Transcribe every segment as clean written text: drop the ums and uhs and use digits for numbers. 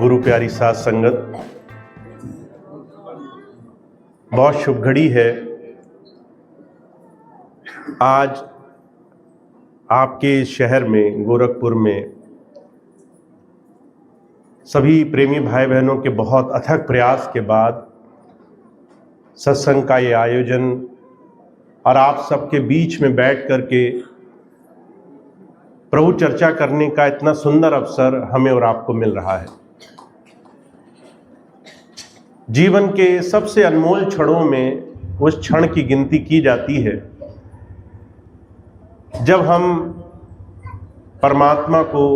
गुरु प्यारी साध संगत, बहुत शुभ घड़ी है। आज आपके शहर में गोरखपुर में सभी प्रेमी भाई बहनों के बहुत अथक प्रयास के बाद सत्संग का ये आयोजन और आप सबके बीच में बैठ करके प्रभु चर्चा करने का इतना सुंदर अवसर हमें और आपको मिल रहा है। जीवन के सबसे अनमोल क्षणों में उस क्षण की गिनती की जाती है जब हम परमात्मा को,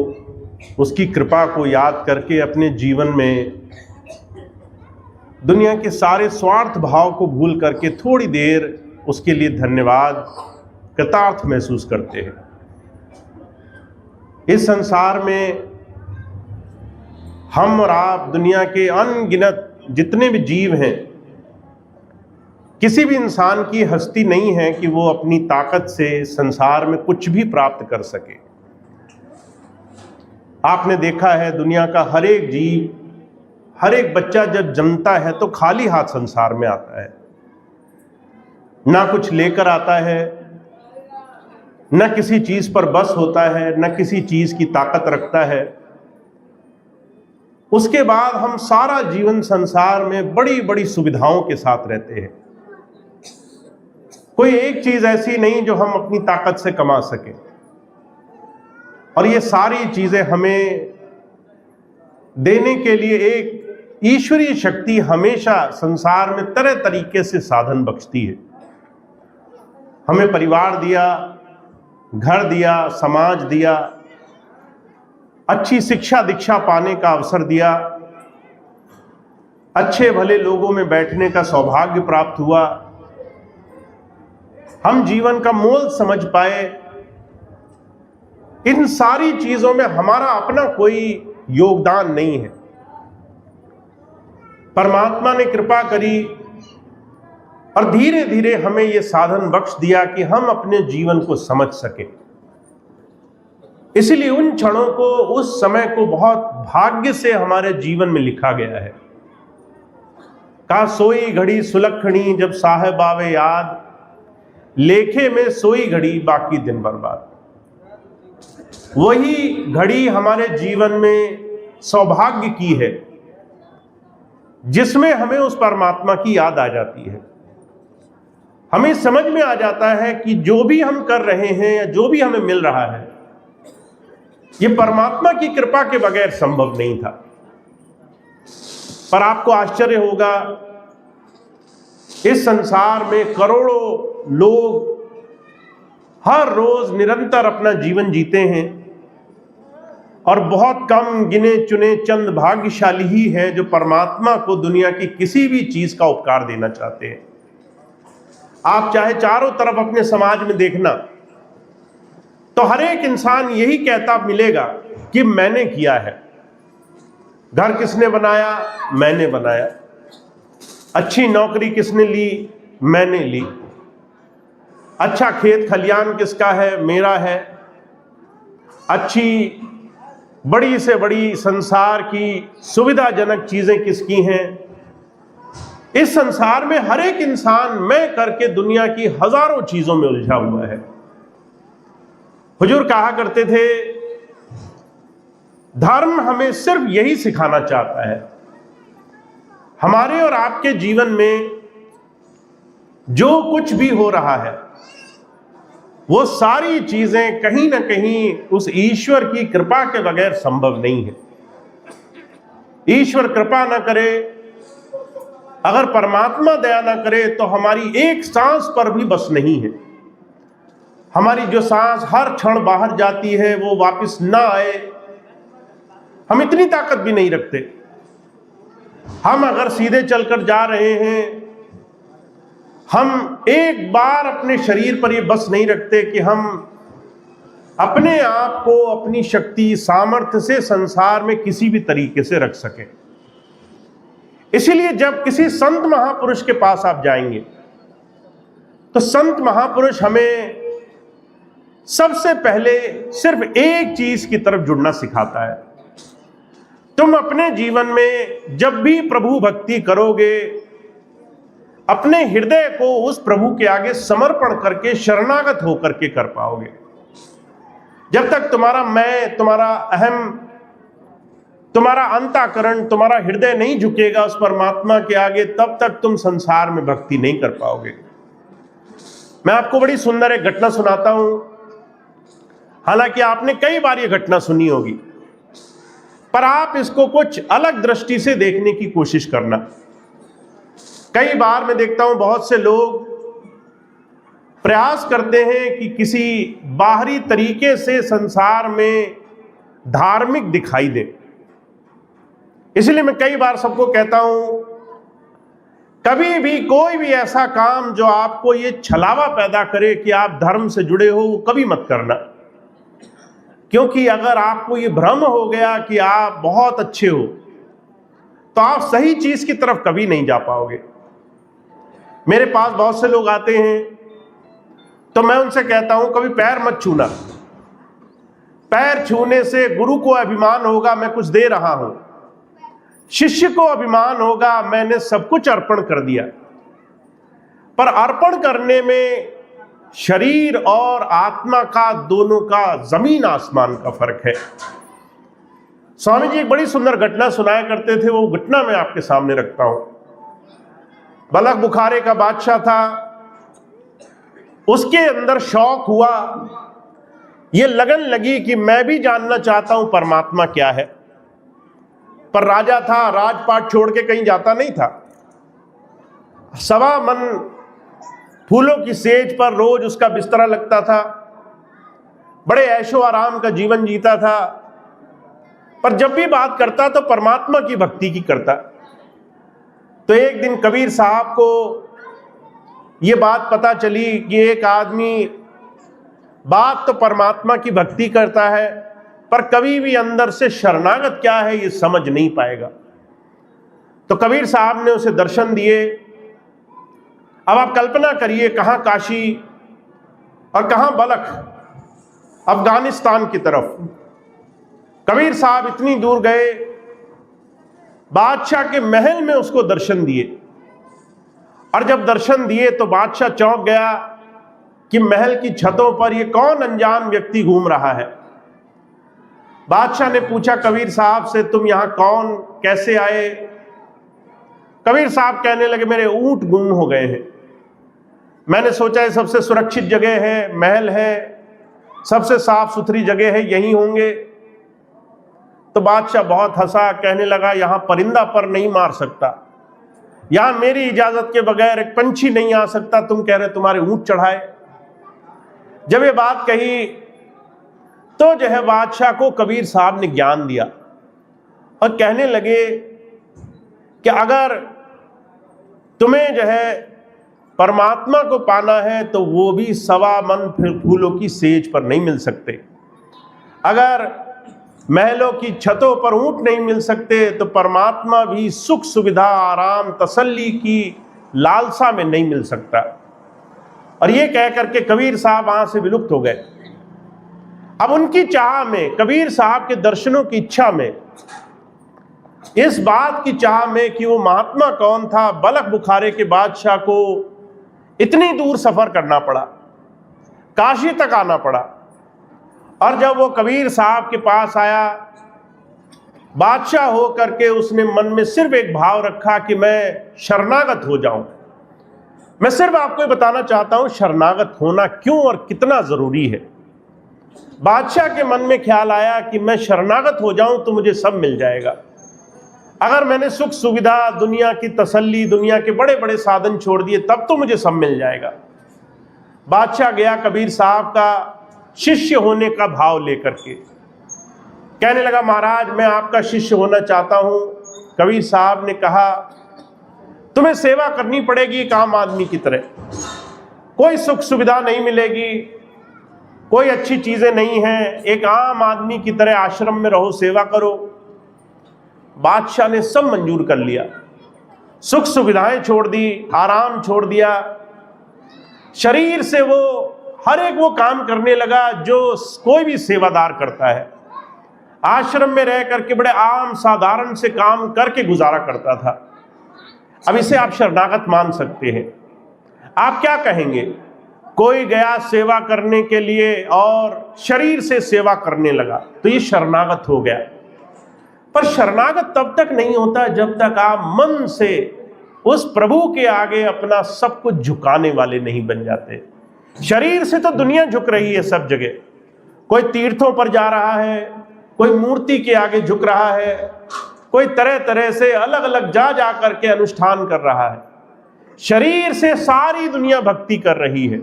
उसकी कृपा को याद करके अपने जीवन में दुनिया के सारे स्वार्थ भाव को भूल करके थोड़ी देर उसके लिए धन्यवाद, कृतार्थ महसूस करते हैं। इस संसार में हम और आप, दुनिया के अनगिनत जितने भी जीव हैं, किसी भी इंसान की हस्ती नहीं है कि वो अपनी ताकत से संसार में कुछ भी प्राप्त कर सके। आपने देखा है दुनिया का हर एक जीव, हर एक बच्चा जब जन्मता है तो खाली हाथ संसार में आता है, ना कुछ लेकर आता है, न किसी चीज पर बस होता है, न किसी चीज की ताकत रखता है। उसके बाद हम सारा जीवन संसार में बड़ी बड़ी सुविधाओं के साथ रहते हैं। कोई एक चीज ऐसी नहीं जो हम अपनी ताकत से कमा सके, और ये सारी चीजें हमें देने के लिए एक ईश्वरीय शक्ति हमेशा संसार में तरह तरीके से साधन बख्शती है। हमें परिवार दिया, घर दिया, समाज दिया, अच्छी शिक्षा दीक्षा पाने का अवसर दिया, अच्छे भले लोगों में बैठने का सौभाग्य प्राप्त हुआ, हम जीवन का मोल समझ पाए। इन सारी चीजों में हमारा अपना कोई योगदान नहीं है। परमात्मा ने कृपा करी और धीरे धीरे हमें यह साधन बख्श दिया कि हम अपने जीवन को समझ सके। इसलिए उन क्षणों को, उस समय को बहुत भाग्य से हमारे जीवन में लिखा गया है। कहा सोई घड़ी सुलक्षणी जब साहेब आवे याद, लेखे में सोई घड़ी बाकी दिन बर्बाद। वही घड़ी हमारे जीवन में सौभाग्य की है जिसमें हमें उस परमात्मा की याद आ जाती है। हमें समझ में आ जाता है कि जो भी हम कर रहे हैं या जो भी हमें मिल रहा है, ये परमात्मा की कृपा के बगैर संभव नहीं था। पर आपको आश्चर्य होगा, इस संसार में करोड़ों लोग हर रोज निरंतर अपना जीवन जीते हैं और बहुत कम गिने चुने चंद भाग्यशाली ही हैं जो परमात्मा को दुनिया की किसी भी चीज का उपकार देना चाहते हैं। आप चाहे चारों तरफ अपने समाज में देखना तो हर एक इंसान यही कहता मिलेगा कि मैंने किया है। घर किसने बनाया? मैंने बनाया। अच्छी नौकरी किसने ली? मैंने ली। अच्छा खेत खलियान किसका है? मेरा है। अच्छी बड़ी से बड़ी संसार की सुविधाजनक चीजें किसकी हैं? इस संसार में हर एक इंसान मैं करके दुनिया की हजारों चीजों में उलझा हुआ है। हुजूर कहा करते थे, धर्म हमें सिर्फ यही सिखाना चाहता है। हमारे और आपके जीवन में जो कुछ भी हो रहा है वो सारी चीजें कहीं ना कहीं उस ईश्वर की कृपा के बगैर संभव नहीं है। ईश्वर कृपा ना करे, अगर परमात्मा दया ना करे तो हमारी एक सांस पर भी बस नहीं है। हमारी जो सांस हर क्षण बाहर जाती है वो वापस ना आए, हम इतनी ताकत भी नहीं रखते। हम अगर सीधे चलकर जा रहे हैं, हम एक बार अपने शरीर पर ये बस नहीं रखते कि हम अपने आप को अपनी शक्ति सामर्थ्य से संसार में किसी भी तरीके से रख सके। इसीलिए जब किसी संत महापुरुष के पास आप जाएंगे तो संत महापुरुष हमें सबसे पहले सिर्फ एक चीज की तरफ जुड़ना सिखाता है, तुम अपने जीवन में जब भी प्रभु भक्ति करोगे, अपने हृदय को उस प्रभु के आगे समर्पण करके, शरणागत होकर के कर पाओगे। जब तक तुम्हारा मैं, तुम्हारा अहम, तुम्हारा अंतःकरण, तुम्हारा हृदय नहीं झुकेगा उस परमात्मा के आगे, तब तक तुम संसार में भक्ति नहीं कर पाओगे। मैं आपको बड़ी सुंदर एक घटना सुनाता हूं। हालांकि आपने कई बार ये घटना सुनी होगी, पर आप इसको कुछ अलग दृष्टि से देखने की कोशिश करना। कई बार मैं देखता हूं बहुत से लोग प्रयास करते हैं कि किसी बाहरी तरीके से संसार में धार्मिक दिखाई दे। इसलिए मैं कई बार सबको कहता हूं, कभी भी कोई भी ऐसा काम जो आपको ये छलावा पैदा करे कि आप धर्म से जुड़े हो, वो कभी मत करना। क्योंकि अगर आपको ये भ्रम हो गया कि आप बहुत अच्छे हो, तो आप सही चीज की तरफ कभी नहीं जा पाओगे। मेरे पास बहुत से लोग आते हैं, तो मैं उनसे कहता हूं कभी पैर मत छूना। पैर छूने से गुरु को अभिमान होगा मैं कुछ दे रहा हूं, शिष्य को अभिमान होगा मैंने सब कुछ अर्पण कर दिया। पर अर्पण करने में शरीर और आत्मा का, दोनों का जमीन आसमान का फर्क है। स्वामी जी एक बड़ी सुंदर घटना सुनाया करते थे, वो घटना मैं आपके सामने रखता हूं। बलख बुखारे का बादशाह था, उसके अंदर शौक हुआ, ये लगन लगी कि मैं भी जानना चाहता हूं परमात्मा क्या है। पर राजा था, राजपाट छोड़ के कहीं जाता नहीं था। सवा मन फूलों की सेज पर रोज उसका बिस्तरा लगता था, बड़े ऐशो आराम का जीवन जीता था। पर जब भी बात करता तो परमात्मा की भक्ति की करता। तो एक दिन कबीर साहब को ये बात पता चली कि एक आदमी बात तो परमात्मा की भक्ति करता है, पर कभी भी अंदर से शरणागत क्या है ये समझ नहीं पाएगा। तो कबीर साहब ने उसे दर्शन दिए। अब आप कल्पना करिए, कहां काशी और कहां बलख, अफगानिस्तान की तरफ। कबीर साहब इतनी दूर गए, बादशाह के महल में उसको दर्शन दिए। और जब दर्शन दिए तो बादशाह चौंक गया कि महल की छतों पर ये कौन अनजान व्यक्ति घूम रहा है। बादशाह ने पूछा कबीर साहब से, तुम यहां कौन, कैसे आए? कबीर साहब कहने लगे, मेरे ऊंट गुम हो गए हैं। मैंने सोचा ये सबसे सुरक्षित जगह है, महल है, सबसे साफ सुथरी जगह है, यहीं होंगे। तो बादशाह बहुत हंसा, कहने लगा यहां परिंदा पर नहीं मार सकता, यहां मेरी इजाजत के बगैर एक पंछी नहीं आ सकता, तुम कह रहे तुम्हारे ऊंट चढ़ाए। जब ये बात कही तो जो है बादशाह को कबीर साहब ने ज्ञान दिया और कहने लगे कि अगर तुम्हें जो है परमात्मा को पाना है तो वो भी सवा मन फूलों की सेज पर नहीं मिल सकते। अगर महलों की छतों पर ऊंट नहीं मिल सकते तो परमात्मा भी सुख सुविधा, आराम, तसल्ली की लालसा में नहीं मिल सकता। और ये कह करके कबीर साहब वहां से विलुप्त हो गए। अब उनकी चाह में, कबीर साहब के दर्शनों की इच्छा में, इस बात की चाह में कि वो महात्मा कौन था, बलख बुखारे के बादशाह को इतनी दूर सफर करना पड़ा, काशी तक आना पड़ा। और जब वो कबीर साहब के पास आया, बादशाह हो करके उसने मन में सिर्फ एक भाव रखा कि मैं शरणागत हो जाऊं। मैं सिर्फ आपको ये बताना चाहता हूं शरणागत होना क्यों और कितना जरूरी है। बादशाह के मन में ख्याल आया कि मैं शरणागत हो जाऊं तो मुझे सब मिल जाएगा। अगर मैंने सुख सुविधा, दुनिया की तसल्ली, दुनिया के बड़े बड़े साधन छोड़ दिए तब तो मुझे सब मिल जाएगा। बादशाह गया कबीर साहब का शिष्य होने का भाव लेकर के, कहने लगा महाराज मैं आपका शिष्य होना चाहता हूं। कबीर साहब ने कहा तुम्हें सेवा करनी पड़ेगी एक आम आदमी की तरह, कोई सुख सुविधा नहीं मिलेगी, कोई अच्छी चीजें नहीं हैं, एक आम आदमी की तरह आश्रम में रहो, सेवा करो। बादशाह ने सब मंजूर कर लिया, सुख सुविधाएं छोड़ दी, आराम छोड़ दिया, शरीर से वो हर एक वो काम करने लगा जो कोई भी सेवादार करता है। आश्रम में रह करके बड़े आम साधारण से काम करके गुजारा करता था। अब इसे आप शरणागत मान सकते हैं। आप क्या कहेंगे? कोई गया सेवा करने के लिए और शरीर से सेवा करने लगा तो ये शरणागत हो गया। पर शरणागत तब तक नहीं होता जब तक आप मन से उस प्रभु के आगे अपना सब कुछ झुकाने वाले नहीं बन जाते। शरीर से तो दुनिया झुक रही है सब जगह, कोई तीर्थों पर जा रहा है, कोई मूर्ति के आगे झुक रहा है, कोई तरह तरह से अलग अलग जा करके अनुष्ठान कर रहा है। शरीर से सारी दुनिया भक्ति कर रही है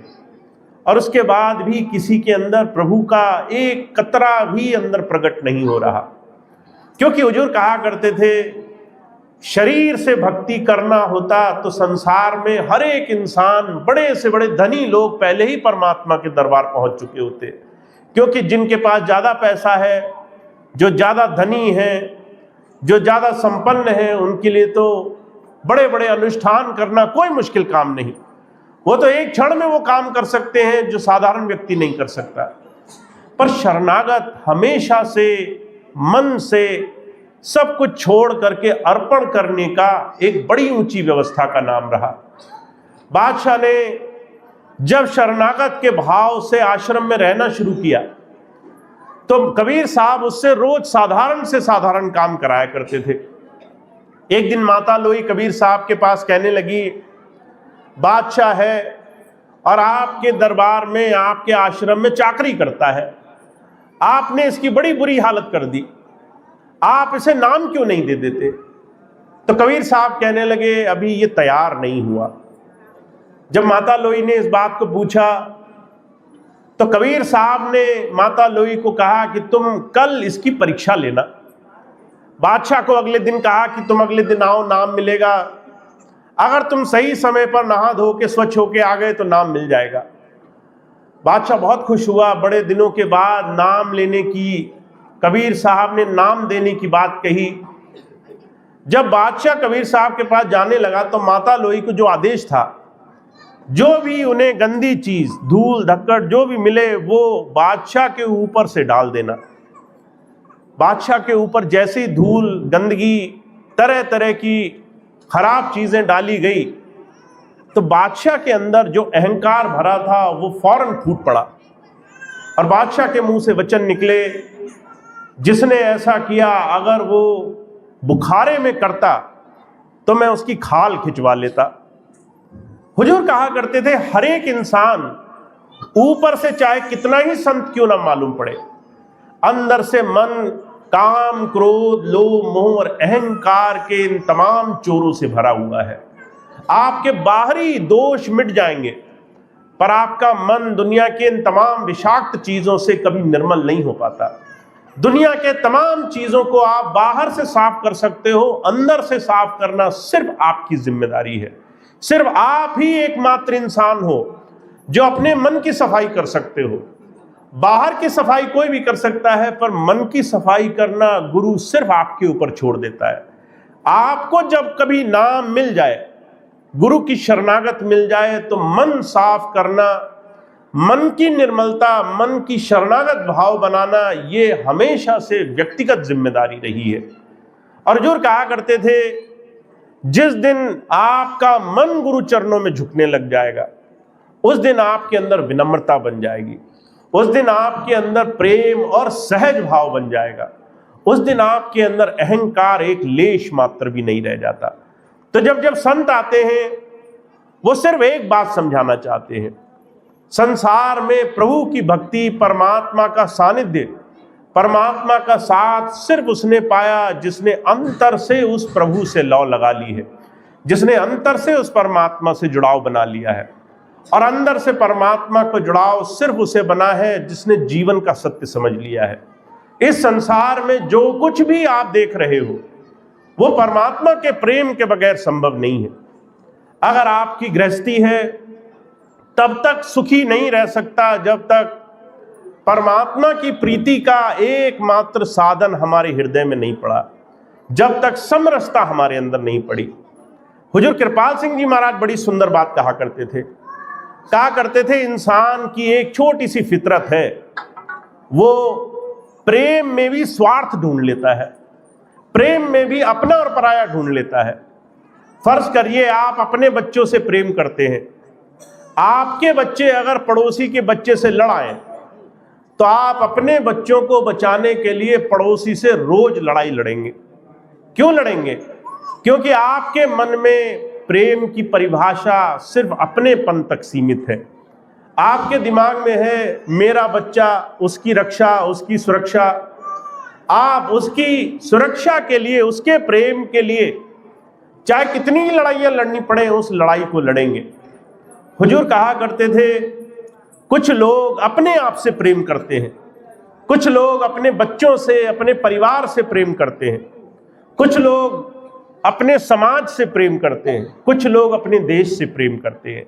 और उसके बाद भी किसी के अंदर प्रभु का एक कतरा भी अंदर प्रकट नहीं हो रहा। क्योंकि हुजूर कहा करते थे, शरीर से भक्ति करना होता तो संसार में हर एक इंसान, बड़े से बड़े धनी लोग पहले ही परमात्मा के दरबार पहुंच चुके होते। क्योंकि जिनके पास ज्यादा पैसा है, जो ज्यादा धनी है, जो ज्यादा संपन्न है, उनके लिए तो बड़े बड़े अनुष्ठान करना कोई मुश्किल काम नहीं। वो तो एक क्षण में वो काम कर सकते हैं जो साधारण व्यक्ति नहीं कर सकता। पर शरणागत हमेशा से मन से सब कुछ छोड़ करके अर्पण करने का एक बड़ी ऊंची व्यवस्था का नाम रहा। बादशाह ने जब शरणागत के भाव से आश्रम में रहना शुरू किया तो कबीर साहब उससे रोज साधारण से साधारण काम कराया करते थे। एक दिन माता लोई कबीर साहब के पास कहने लगी, बादशाह है और आपके दरबार में, आपके आश्रम में चाकरी करता है, आपने इसकी बड़ी बुरी हालत कर दी, आप इसे नाम क्यों नहीं दे देते? तो कबीर साहब कहने लगे, अभी ये तैयार नहीं हुआ। जब माता लोई ने इस बात को पूछा तो कबीर साहब ने माता लोई को कहा कि तुम कल इसकी परीक्षा लेना। बादशाह को अगले दिन कहा कि तुम अगले दिन आओ, नाम मिलेगा। अगर तुम सही समय पर नहा धो के स्वच्छ होके आ गए तो नाम मिल जाएगा। बादशाह बहुत खुश हुआ। बड़े दिनों के बाद नाम लेने की, कबीर साहब ने नाम देने की बात कही। जब बादशाह कबीर साहब के पास जाने लगा तो माता लोई को जो आदेश था, जो भी उन्हें गंदी चीज, धूल धक्कड़ जो भी मिले वो बादशाह के ऊपर से डाल देना। बादशाह के ऊपर जैसी धूल, गंदगी, तरह तरह की खराब चीजें डाली गई तो बादशाह के अंदर जो अहंकार भरा था वो फौरन फूट पड़ा और बादशाह के मुंह से वचन निकले, जिसने ऐसा किया अगर वो बुखारे में करता तो मैं उसकी खाल खिंचवा लेता। हुजूर कहा करते थे, हर एक इंसान ऊपर से चाहे कितना ही संत क्यों ना मालूम पड़े, अंदर से मन काम, क्रोध, लोभ, मोह और अहंकार के इन तमाम चोरों से भरा हुआ है। आपके बाहरी दोष मिट जाएंगे पर आपका मन दुनिया के इन तमाम विषाक्त चीजों से कभी निर्मल नहीं हो पाता। दुनिया के तमाम चीजों को आप बाहर से साफ कर सकते हो, अंदर से साफ करना सिर्फ आपकी जिम्मेदारी है। सिर्फ आप ही एकमात्र इंसान हो जो अपने मन की सफाई कर सकते हो। बाहर की सफाई कोई भी कर सकता है पर मन की सफाई करना गुरु सिर्फ आपके ऊपर छोड़ देता है। आपको जब कभी नाम मिल जाए, गुरु की शरणागत मिल जाए तो मन साफ करना, मन की निर्मलता, मन की शरणागत भाव बनाना, ये हमेशा से व्यक्तिगत जिम्मेदारी रही है। और हुजूर कहा करते थे, जिस दिन आपका मन गुरु चरणों में झुकने लग जाएगा उस दिन आपके अंदर विनम्रता बन जाएगी, उस दिन आपके अंदर प्रेम और सहज भाव बन जाएगा, उस दिन आपके अंदर अहंकार एक लेश मात्र भी नहीं रह जाता। तो जब जब संत आते हैं वो सिर्फ एक बात समझाना चाहते हैं, संसार में प्रभु की भक्ति, परमात्मा का सानिध्य, परमात्मा का साथ सिर्फ उसने पाया जिसने अंतर से उस प्रभु से लौ लगा ली है, जिसने अंतर से उस परमात्मा से जुड़ाव बना लिया है। और अंदर से परमात्मा को जुड़ाव सिर्फ उसे बना है जिसने जीवन का सत्य समझ लिया है। इस संसार में जो कुछ भी आप देख रहे हो वो परमात्मा के प्रेम के बगैर संभव नहीं है। अगर आपकी गृहस्थी है तब तक सुखी नहीं रह सकता जब तक परमात्मा की प्रीति का एकमात्र साधन हमारे हृदय में नहीं पड़ा, जब तक समरसता हमारे अंदर नहीं पड़ी। हुजूर कृपाल सिंह जी महाराज बड़ी सुंदर बात कहा करते थे, इंसान की एक छोटी सी फितरत है, वो प्रेम में भी स्वार्थ ढूंढ लेता है, प्रेम में भी अपना और पराया ढूंढ लेता है। फर्ज करिए आप अपने बच्चों से प्रेम करते हैं, आपके बच्चे अगर पड़ोसी के बच्चे से लड़ाएं तो आप अपने बच्चों को बचाने के लिए पड़ोसी से रोज लड़ाई लड़ेंगे। क्यों लड़ेंगे? क्योंकि आपके मन में प्रेम की परिभाषा सिर्फ अपनेपन तक सीमित है। आपके दिमाग में है मेरा बच्चा, उसकी रक्षा, उसकी सुरक्षा। आप उसकी सुरक्षा के लिए, उसके प्रेम के लिए चाहे कितनी लड़ाइयां लड़नी पड़े उस लड़ाई को लड़ेंगे। हुजूर कहा करते थे कुछ लोग अपने आप से प्रेम करते हैं, कुछ लोग अपने बच्चों से, अपने परिवार से प्रेम करते हैं, कुछ लोग अपने समाज से प्रेम करते हैं, कुछ लोग अपने देश से प्रेम करते हैं।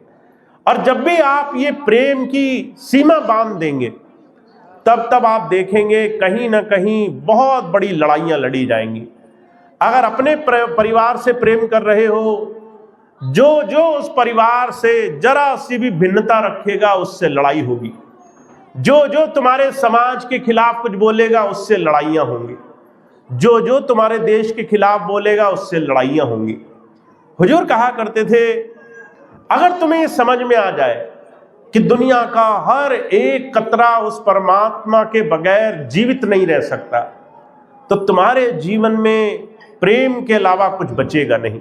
और जब भी आप ये प्रेम की सीमा बांध देंगे तब आप देखेंगे कहीं ना कहीं बहुत बड़ी लड़ाइयां लड़ी जाएंगी। अगर अपने परिवार से प्रेम कर रहे हो, जो उस परिवार से जरा सी भी भिन्नता रखेगा उससे लड़ाई होगी, जो तुम्हारे समाज के खिलाफ कुछ बोलेगा उससे लड़ाइयां होंगी, जो तुम्हारे देश के खिलाफ बोलेगा उससे लड़ाइयां होंगी। हुजूर कहा करते थे अगर तुम्हें ये समझ में आ जाए कि दुनिया का हर एक कतरा उस परमात्मा के बगैर जीवित नहीं रह सकता, तो तुम्हारे जीवन में प्रेम के अलावा कुछ बचेगा नहीं।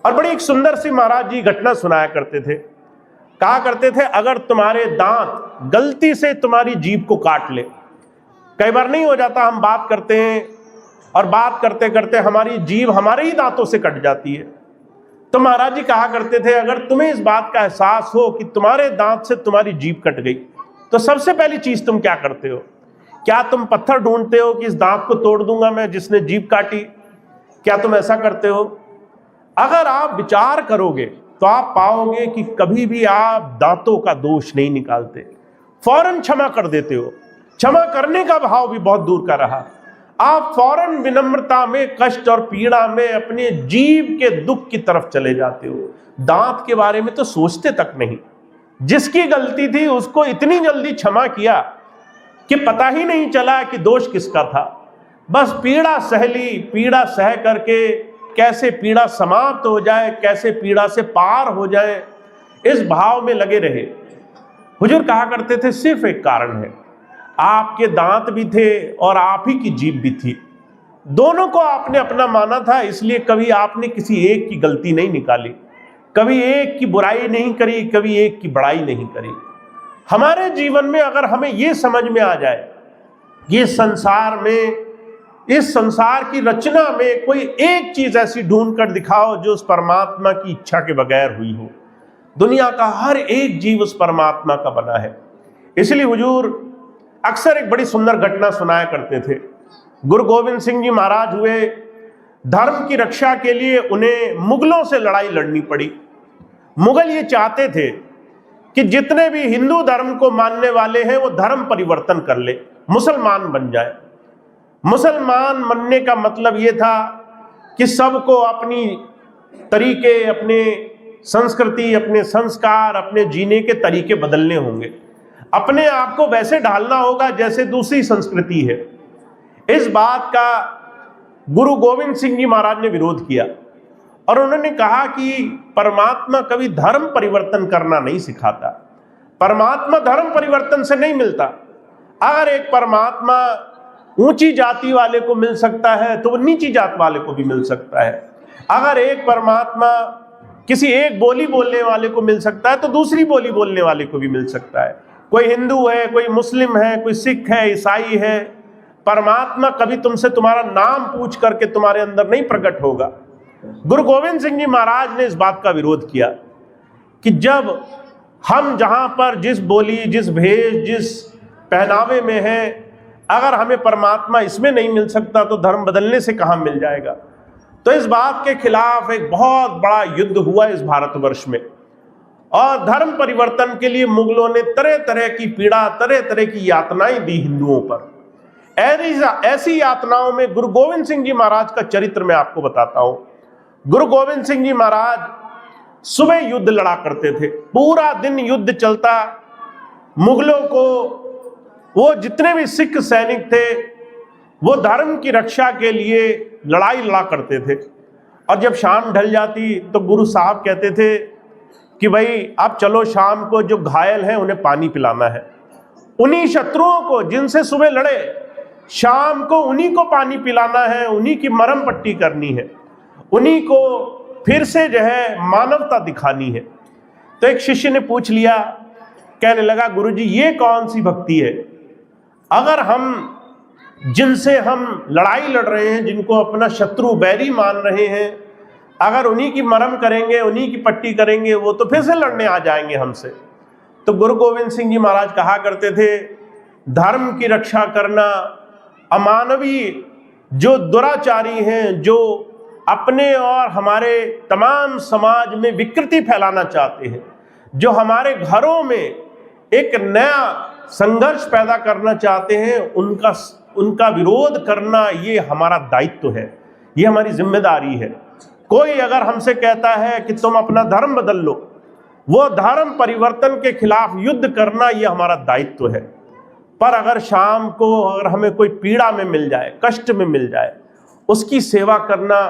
और बड़ी एक सुंदर सी महाराज जी घटना सुनाया करते थे। कहा करते थे अगर तुम्हारे दांत गलती से तुम्हारी जीभ को काट ले, कई बार नहीं हो जाता, हम बात करते हैं और बात करते करते हमारी जीभ हमारे ही दांतों से कट जाती है, तो महाराज जी कहा करते थे अगर तुम्हें इस बात का एहसास हो कि तुम्हारे दांत से तुम्हारी जीभ कट गई तो सबसे पहली चीज तुम क्या करते हो? क्या तुम पत्थर ढूंढते हो कि इस दांत को तोड़ दूंगा मैं जिसने जीभ काटी? क्या तुम ऐसा करते हो? अगर आप विचार करोगे तो आप पाओगे कि कभी भी आप दांतों का दोष नहीं निकालते, फौरन क्षमा कर देते हो। क्षमा करने का भाव भी बहुत दूर का रहा। आप फौरन विनम्रता में, कष्ट और पीड़ा में अपने जीव के दुख की तरफ चले जाते हो। दांत के बारे में तो सोचते तक नहीं। जिसकी गलती थी उसको इतनी जल्दी क्षमा किया कि पता ही नहीं चला कि दोष किसका था। बस पीड़ा सह ली, पीड़ा सह करके कैसे पीड़ा समाप्त हो जाए, कैसे पीड़ा से पार हो जाए, इस भाव में लगे रहे। हुजूर कहा करते थे सिर्फ एक कारण है, आपके दांत भी थे और आप ही की जीभ भी थी, दोनों को आपने अपना माना था, इसलिए कभी आपने किसी एक की गलती नहीं निकाली, कभी एक की बुराई नहीं करी, कभी एक की बड़ाई नहीं करी। हमारे जीवन में अगर हमें ये समझ में आ जाए ये संसार में, इस संसार की रचना में कोई एक चीज ऐसी ढूंढ कर दिखाओ जो उस परमात्मा की इच्छा के बगैर हुई हो। दुनिया का हर एक जीव उस परमात्मा का बना है। इसलिए हुजूर अक्सर एक बड़ी सुंदर घटना सुनाया करते थे। गुरु गोविंद सिंह जी महाराज हुए, धर्म की रक्षा के लिए उन्हें मुगलों से लड़ाई लड़नी पड़ी। मुगल ये चाहते थे कि जितने भी हिंदू धर्म को मानने वाले हैं वो धर्म परिवर्तन कर ले, मुसलमान बन जाए। मुसलमान बनने का मतलब ये था कि सबको अपनी तरीके, अपने संस्कृति, अपने संस्कार, अपने जीने के तरीके बदलने होंगे, अपने आप को वैसे ढालना होगा जैसे दूसरी संस्कृति है। इस बात का गुरु गोविंद सिंह जी महाराज ने विरोध किया और उन्होंने कहा कि परमात्मा कभी धर्म परिवर्तन करना नहीं सिखाता, परमात्मा धर्म परिवर्तन से नहीं मिलता। अगर एक परमात्मा ऊंची जाति वाले को मिल सकता है तो वो नीची जात वाले को भी मिल सकता है। अगर एक परमात्मा किसी एक बोली बोलने वाले को मिल सकता है तो दूसरी बोली बोलने वाले को भी मिल सकता है। कोई हिंदू है, कोई मुस्लिम है, कोई सिख है, ईसाई है, परमात्मा कभी तुमसे तुम्हारा नाम पूछ करके तुम्हारे अंदर नहीं प्रकट होगा। गुरु गोविंद सिंह जी महाराज ने इस बात का विरोध किया कि जब हम जहां पर जिस बोली, जिस भेष, जिस पहनावे में है, अगर हमें परमात्मा इसमें नहीं मिल सकता तो धर्म बदलने से कहां मिल जाएगा। तो इस बात के खिलाफ एक बहुत बड़ा युद्ध हुआ इस भारतवर्ष में और धर्म परिवर्तन के लिए मुगलों ने तरह तरह की पीड़ा, तरह तरह की यातनाएं दी हिंदुओं पर। ऐसी यातनाओं में गुरु गोविंद सिंह जी महाराज का चरित्र मैं आपको बताता हूं। गुरु गोविंद सिंह जी महाराज सुबह युद्ध लड़ा करते थे, पूरा दिन युद्ध चलता, मुगलों को वो जितने भी सिख सैनिक थे वो धर्म की रक्षा के लिए लड़ाई लड़ा करते थे। और जब शाम ढल जाती तो गुरु साहब कहते थे कि भाई अब चलो, शाम को जो घायल हैं उन्हें पानी पिलाना है। उन्हीं शत्रुओं को जिनसे सुबह लड़े, शाम को उन्हीं को पानी पिलाना है, उन्हीं की मरहम पट्टी करनी है, उन्हीं को फिर से जो है मानवता दिखानी है। तो एक शिष्य ने पूछ लिया, कहने लगा, गुरुजी ये कौन सी भक्ति है? अगर हम जिनसे हम लड़ाई लड़ रहे हैं, जिनको अपना शत्रु बैरी मान रहे हैं, अगर उन्हीं की मरहम करेंगे, उन्हीं की पट्टी करेंगे, वो तो फिर से लड़ने आ जाएंगे हमसे। तो गुरु गोविंद सिंह जी महाराज कहा करते थे, धर्म की रक्षा करना, अमानवीय जो दुराचारी हैं, जो अपने और हमारे तमाम समाज में विकृति फैलाना चाहते हैं, जो हमारे घरों में एक नया संघर्ष पैदा करना चाहते हैं, उनका विरोध करना ये हमारा दायित्व है, ये हमारी जिम्मेदारी है। कोई अगर हमसे कहता है कि तुम अपना धर्म बदल लो, वो धर्म परिवर्तन के खिलाफ युद्ध करना ये हमारा दायित्व है। पर अगर शाम को अगर हमें कोई पीड़ा में मिल जाए, कष्ट में मिल जाए, उसकी सेवा करना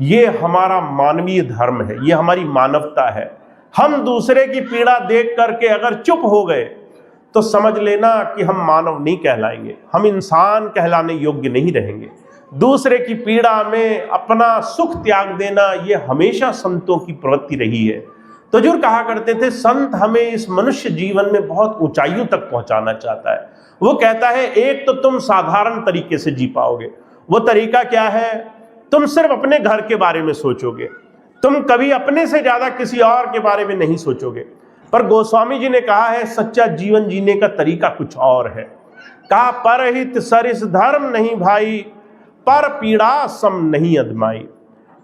ये हमारा मानवीय धर्म है, ये हमारी मानवता है। हम दूसरे की पीड़ा देख करके अगर चुप हो गए तो समझ लेना कि हम मानव नहीं कहलाएंगे, हम इंसान कहलाने योग्य नहीं रहेंगे। दूसरे की पीड़ा में अपना सुख त्याग देना ये हमेशा संतों की प्रवृत्ति रही है। तो जो कहा करते थे, संत हमें इस मनुष्य जीवन में बहुत ऊंचाइयों तक पहुंचाना चाहता है। वो कहता है, एक तो तुम साधारण तरीके से जी पाओगे। वो तरीका क्या है? तुम सिर्फ अपने घर के बारे में सोचोगे, तुम कभी अपने से ज्यादा किसी और के बारे में नहीं सोचोगे। पर गोस्वामी जी ने कहा है, सच्चा जीवन जीने का तरीका कुछ और है। कहा, परहित सरिस धर्म नहीं भाई, पर पीड़ा सम नहीं अदमाई।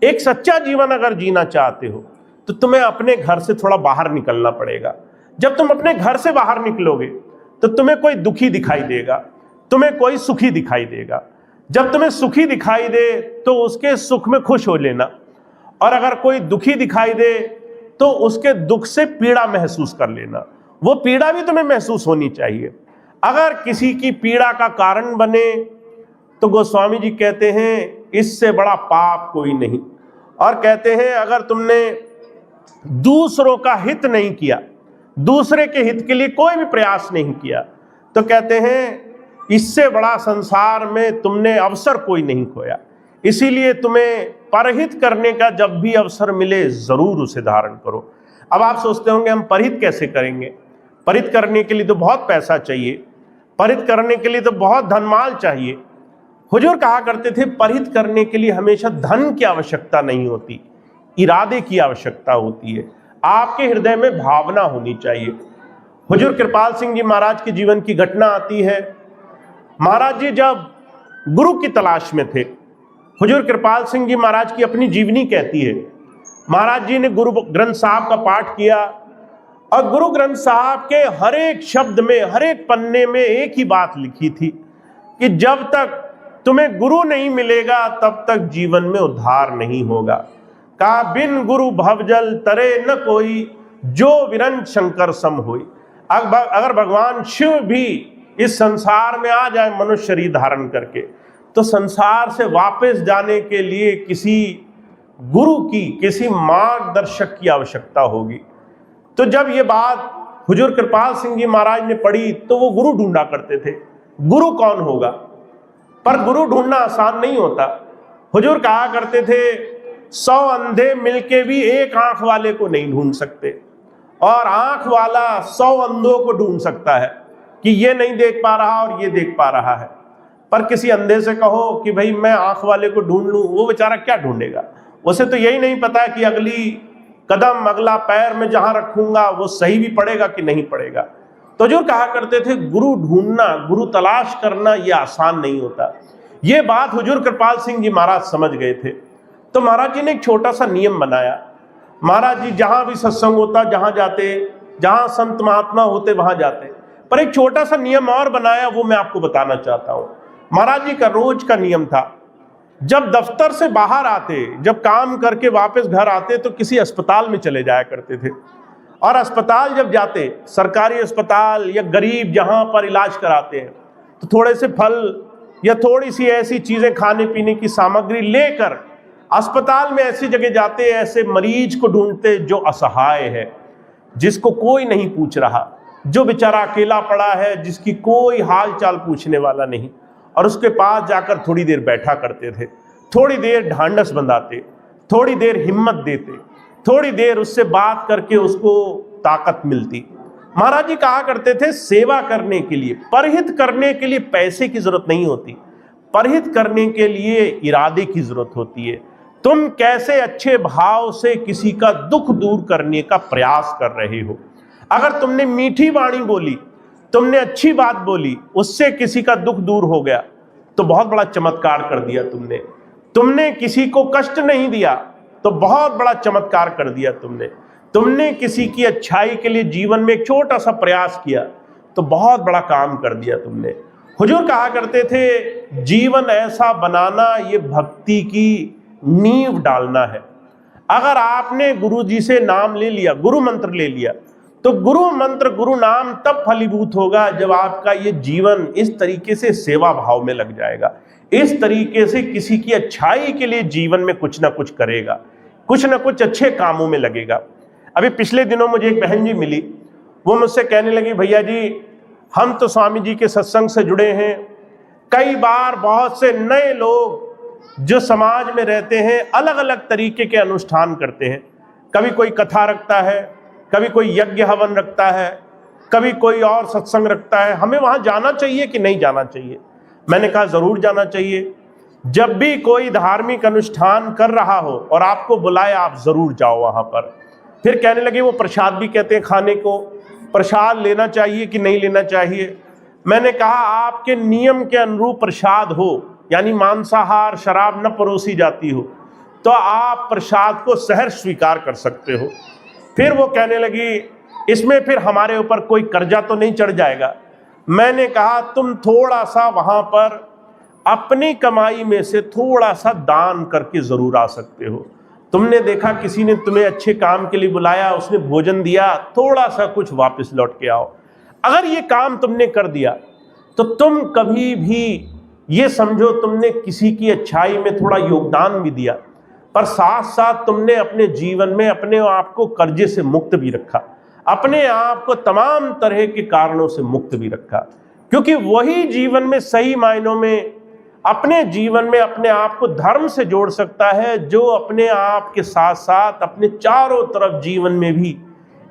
एक सच्चा जीवन अगर जीना चाहते हो तो तुम्हें अपने घर से थोड़ा बाहर निकलना पड़ेगा। जब तुम अपने घर से बाहर निकलोगे तो तुम्हें कोई दुखी दिखाई देगा, तुम्हें कोई सुखी दिखाई देगा। जब तुम्हें सुखी दिखाई दे तो उसके सुख में खुश हो लेना, और अगर कोई दुखी दिखाई दे तो उसके दुख से पीड़ा महसूस कर लेना। वो पीड़ा भी तुम्हें महसूस होनी चाहिए। अगर किसी की पीड़ा का कारण बने तो गोस्वामी जी कहते हैं, इससे बड़ा पाप कोई नहीं। और कहते हैं, अगर तुमने दूसरों का हित नहीं किया, दूसरे के हित के लिए कोई भी प्रयास नहीं किया, तो कहते हैं इससे बड़ा संसार में तुमने अवसर कोई नहीं खोया। इसीलिए तुम्हें परहित करने का जब भी अवसर मिले जरूर उसे धारण करो। अब आप सोचते होंगे हम परहित कैसे करेंगे? परहित करने के लिए तो बहुत पैसा चाहिए, परहित करने के लिए तो बहुत धनमाल चाहिए। हुजूर कहा करते थे, परहित करने के लिए हमेशा धन की आवश्यकता नहीं होती, इरादे की आवश्यकता होती है। आपके हृदय में भावना होनी चाहिए। हुजूर कृपाल सिंह जी महाराज के जीवन की घटना आती है। महाराज जी जब गुरु की तलाश में थे, हुजूर कृपाल सिंह जी महाराज की अपनी जीवनी कहती है, महाराज जी ने गुरु ग्रंथ साहब का पाठ किया और गुरु ग्रंथ साहब के हर एक शब्द में, हर एक पन्ने में एक ही बात लिखी थी कि जब तक तुम्हें गुरु नहीं मिलेगा तब तक जीवन में उद्धार नहीं होगा। का बिन गुरु भवजल तरे न कोई, जो विरंज शंकर सम होई। अगर भगवान शिव भी इस संसार में आ जाए मनुष्य शरीर धारण करके, तो संसार से वापस जाने के लिए किसी गुरु की, किसी मार्गदर्शक की आवश्यकता होगी। तो जब ये बात हुजूर कृपाल सिंह जी महाराज ने पढ़ी तो वो गुरु ढूंढा करते थे, गुरु कौन होगा। पर गुरु ढूंढना आसान नहीं होता। हुजूर कहा करते थे, 100 अंधे मिलके भी एक आंख वाले को नहीं ढूंढ सकते, और आंख वाला 100 अंधों को ढूंढ सकता है कि ये नहीं देख पा रहा और ये देख पा रहा है। पर किसी अंधे से कहो कि भाई मैं आंख वाले को ढूंढ लूं, वो बेचारा क्या ढूंढेगा? उसे तो यही नहीं पता कि अगली कदम, अगला पैर में जहां रखूंगा वो सही भी पड़ेगा कि नहीं पड़ेगा। तो जो कहा करते थे, गुरु ढूंढना, गुरु तलाश करना ये आसान नहीं होता। ये बात हुजूर कृपाल सिंह जी महाराज समझ गए थे। तो महाराज जी ने एक छोटा सा नियम बनाया। महाराज जी जहां भी सत्संग होता जहां जाते, जहां संत महात्मा होते वहां जाते, पर एक छोटा सा नियम और बनाया, वो मैं आपको बताना चाहता हूं। महाराज जी का रोज का नियम था, जब दफ्तर से बाहर आते, जब काम करके वापस घर आते तो किसी अस्पताल में चले जाया करते थे। और अस्पताल जब जाते, सरकारी अस्पताल या गरीब जहां पर इलाज कराते हैं, तो थोड़े से फल या थोड़ी सी ऐसी चीजें खाने पीने की सामग्री लेकर अस्पताल में ऐसी जगह जाते, ऐसे मरीज को ढूंढते जो असहाय है, जिसको कोई नहीं पूछ रहा, जो बेचारा अकेला पड़ा है, जिसकी कोई हाल चाल पूछने वाला नहीं, और उसके पास जाकर थोड़ी देर बैठा करते थे, थोड़ी देर ढांढस बंधाते, थोड़ी देर हिम्मत देते, थोड़ी देर उससे बात करके उसको ताकत मिलती। महाराज जी कहा करते थे, सेवा करने के लिए, परहित करने के लिए पैसे की जरूरत नहीं होती, परहित करने के लिए इरादे की जरूरत होती है। तुम कैसे अच्छे भाव से किसी का दुख दूर करने का प्रयास कर रहे हो। अगर तुमने मीठी वाणी बोली, तुमने अच्छी बात बोली, उससे किसी का दुख दूर हो गया, तो बहुत बड़ा चमत्कार कर दिया तुमने। तुमने किसी को कष्ट नहीं दिया, तो बहुत बड़ा चमत्कार कर दिया तुमने। तुमने किसी की अच्छाई के लिए जीवन में एक छोटा सा प्रयास किया, तो बहुत बड़ा काम कर दिया तुमने। हुजूर कहा करते थे, जीवन ऐसा बनाना ये भक्ति की नींव डालना है। अगर आपने गुरु जी से नाम ले लिया, गुरु मंत्र ले लिया, तो गुरु मंत्र, गुरु नाम तब फलीभूत होगा जब आपका ये जीवन इस तरीके से सेवा भाव में लग जाएगा, इस तरीके से किसी की अच्छाई के लिए जीवन में कुछ ना कुछ करेगा, कुछ ना कुछ अच्छे कामों में लगेगा। अभी पिछले दिनों मुझे एक बहन जी मिली, वो मुझसे कहने लगी, भैया जी हम तो स्वामी जी के सत्संग से जुड़े हैं, कई बार बहुत से नए लोग जो समाज में रहते हैं अलग अलग तरीके के अनुष्ठान करते हैं, कभी कोई कथा रखता है, कभी कोई यज्ञ हवन रखता है, कभी कोई और सत्संग रखता है, हमें वहां जाना चाहिए कि नहीं जाना चाहिए। मैंने कहा जरूर जाना चाहिए। जब भी कोई धार्मिक अनुष्ठान कर रहा हो और आपको बुलाए, आप जरूर जाओ वहां पर। फिर कहने लगे, वो प्रसाद भी कहते हैं खाने को, प्रसाद लेना चाहिए कि नहीं लेना चाहिए। मैंने कहा आपके नियम के अनुरूप प्रसाद हो, यानी मांसाहार शराब न परोसी जाती हो, तो आप प्रसाद को सहर्ष स्वीकार कर सकते हो। फिर वो कहने लगी, इसमें फिर हमारे ऊपर कोई कर्जा तो नहीं चढ़ जाएगा। मैंने कहा तुम थोड़ा सा वहां पर अपनी कमाई में से थोड़ा सा दान करके जरूर आ सकते हो। तुमने देखा किसी ने तुम्हें अच्छे काम के लिए बुलाया, उसने भोजन दिया, थोड़ा सा कुछ वापस लौट के आओ। अगर ये काम तुमने कर दिया तो तुम कभी भी ये समझो तुमने किसी की अच्छाई में थोड़ा योगदान भी दिया, पर साथ साथ तुमने अपने जीवन में अपने आप को कर्जे से मुक्त भी रखा, अपने आप को तमाम तरह के कारणों से मुक्त भी रखा। क्योंकि वही जीवन में सही मायनों में अपने जीवन में अपने आप को धर्म से जोड़ सकता है, जो अपने आप के साथ साथ अपने चारों तरफ जीवन में भी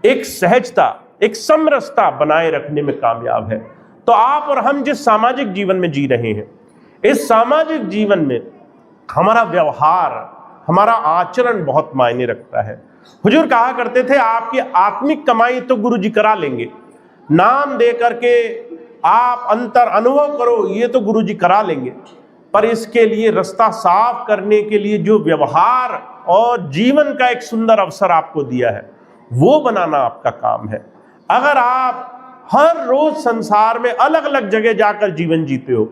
एक सहजता, एक समरसता बनाए रखने में कामयाब है। तो आप और हम जिस सामाजिक जीवन में जी रहे हैं, इस सामाजिक जीवन में हमारा व्यवहार, हमारा आचरण बहुत मायने रखता है। हुजूर कहा करते थे, आपकी आत्मिक कमाई तो गुरु जी करा लेंगे, नाम दे करके आप अंतर अनुभव करो, ये तो गुरु जी करा लेंगे, पर इसके लिए रास्ता साफ करने के लिए जो व्यवहार और जीवन का एक सुंदर अवसर आपको दिया है, वो बनाना आपका काम है। अगर आप हर रोज संसार में अलग अलग जगह जाकर जीवन जीते हो,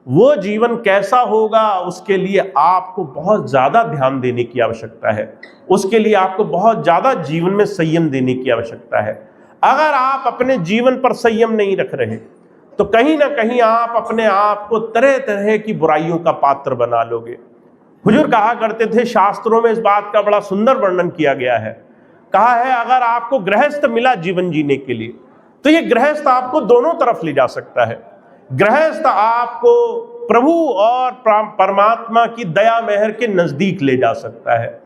वो जीवन कैसा होगा, उसके लिए आपको बहुत ज्यादा ध्यान देने की आवश्यकता है, उसके लिए आपको बहुत ज्यादा जीवन में संयम देने की आवश्यकता है। अगर आप अपने जीवन पर संयम नहीं रख रहे तो कहीं ना कहीं आप अपने आप को तरह तरह की बुराइयों का पात्र बना लोगे। हुजूर कहा करते थे, शास्त्रों में इस बात का बड़ा सुंदर वर्णन किया गया है। कहा है, अगर आपको गृहस्थ मिला जीवन जीने के लिए, तो ये गृहस्थ आपको दोनों तरफ ले जा सकता है। गृहस्थ आपको प्रभु और परमात्मा की दया मेहर के नजदीक ले जा सकता है।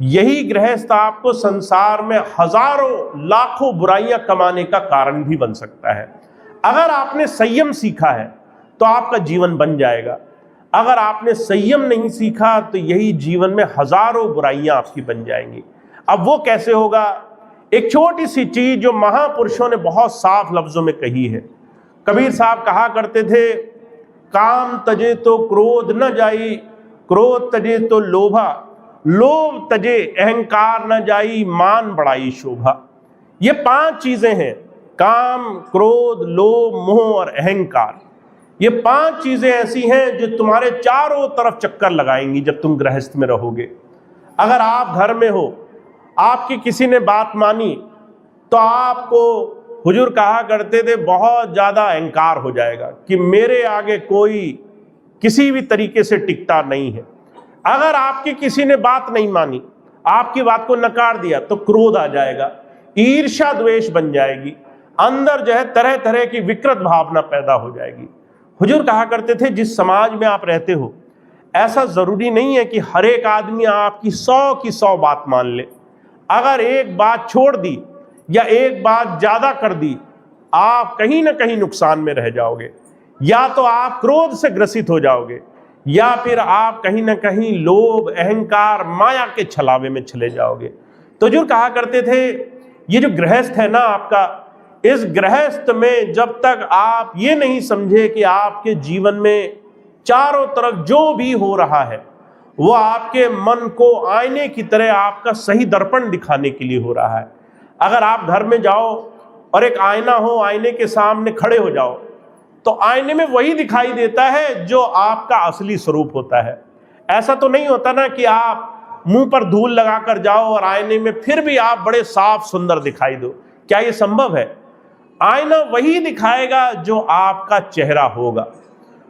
यही गृहस्थ आपको संसार में हजारों लाखों बुराइयां कमाने का कारण भी बन सकता है। अगर आपने संयम सीखा है तो आपका जीवन बन जाएगा, अगर आपने संयम नहीं सीखा तो यही जीवन में हजारों बुराइयां आपकी बन जाएंगी। अब वो कैसे होगा? एक छोटी सी चीज जो महापुरुषों ने बहुत साफ लफ्जों में कही है। कबीर साहब कहा करते थे, काम तजे तो क्रोध न जाई, क्रोध तजे तो लोभा, लोभ तजे अहंकार न जाई, मान बढ़ाई शोभा। ये 5 चीजें हैं, काम, क्रोध, लोभ, मोह और अहंकार। ये 5 चीजें ऐसी हैं जो तुम्हारे चारों तरफ चक्कर लगाएंगी जब तुम गृहस्थ में रहोगे। अगर आप घर में हो, आपकी किसी ने बात मानी, तो आपको हुजूर कहा करते थे बहुत ज़्यादा अहंकार हो जाएगा कि मेरे आगे कोई किसी भी तरीके से टिकता नहीं है। अगर आपकी किसी ने बात नहीं मानी, आपकी बात को नकार दिया, तो क्रोध आ जाएगा, ईर्ष्या द्वेष बन जाएगी, अंदर जो है तरह तरह की विकृत भावना पैदा हो जाएगी। हुजूर कहा करते थे जिस समाज में आप रहते हो ऐसा जरूरी नहीं है कि हर एक आदमी आपकी 100 की 100 बात मान ले। अगर एक बात छोड़ दी या एक बात ज्यादा कर दी, आप कहीं ना कहीं नुकसान में रह जाओगे। या तो आप क्रोध से ग्रसित हो जाओगे या फिर आप कहीं ना कहीं लोभ, अहंकार, माया के छलावे में चले जाओगे। तो हुजूर कहा करते थे ये जो गृहस्थ है ना आपका, इस गृहस्थ में जब तक आप ये नहीं समझे कि आपके जीवन में चारों तरफ जो भी हो रहा है वो आपके मन को आईने की तरह आपका सही दर्पण दिखाने के लिए हो रहा है। अगर आप घर में जाओ और एक आईना हो, आईने के सामने खड़े हो जाओ, तो आईने में वही दिखाई देता है जो आपका असली स्वरूप होता है। ऐसा तो नहीं होता ना कि आप मुंह पर धूल लगाकर जाओ और आईने में फिर भी आप बड़े साफ सुंदर दिखाई दो। क्या ये संभव है? आईना वही दिखाएगा जो आपका चेहरा होगा।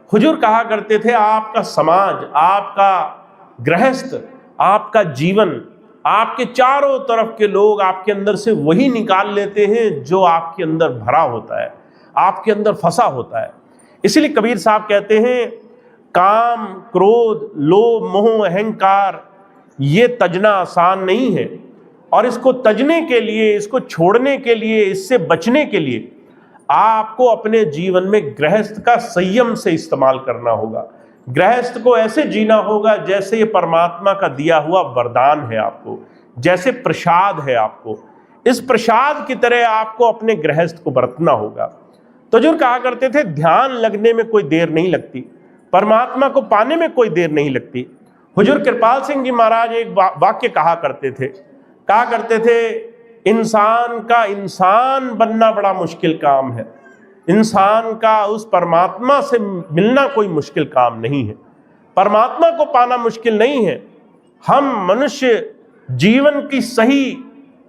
हुजूर कहा करते थे आपका समाज, आपका गृहस्थ, आपका जीवन, आपके चारों तरफ के लोग आपके अंदर से वही निकाल लेते हैं जो आपके अंदर भरा होता है, आपके अंदर फंसा होता है। इसलिए कबीर साहब कहते हैं काम, क्रोध, लोभ, मोह, अहंकार ये तजना आसान नहीं है, और इसको तजने के लिए, इसको छोड़ने के लिए, इससे बचने के लिए आपको अपने जीवन में गृहस्थ का संयम से इस्तेमाल करना होगा। गृहस्थ को ऐसे जीना होगा जैसे ये परमात्मा का दिया हुआ वरदान है आपको, जैसे प्रसाद है आपको। इस प्रसाद की तरह आपको अपने गृहस्थ को बरतना होगा। तो जो कहा करते थे ध्यान लगने में कोई देर नहीं लगती, परमात्मा को पाने में कोई देर नहीं लगती। हुजूर कृपाल सिंह जी महाराज एक वाक्य कहा करते थे इंसान का इंसान बनना बड़ा मुश्किल काम है, इंसान का उस परमात्मा से मिलना कोई मुश्किल काम नहीं है। परमात्मा को पाना मुश्किल नहीं है, हम मनुष्य जीवन की सही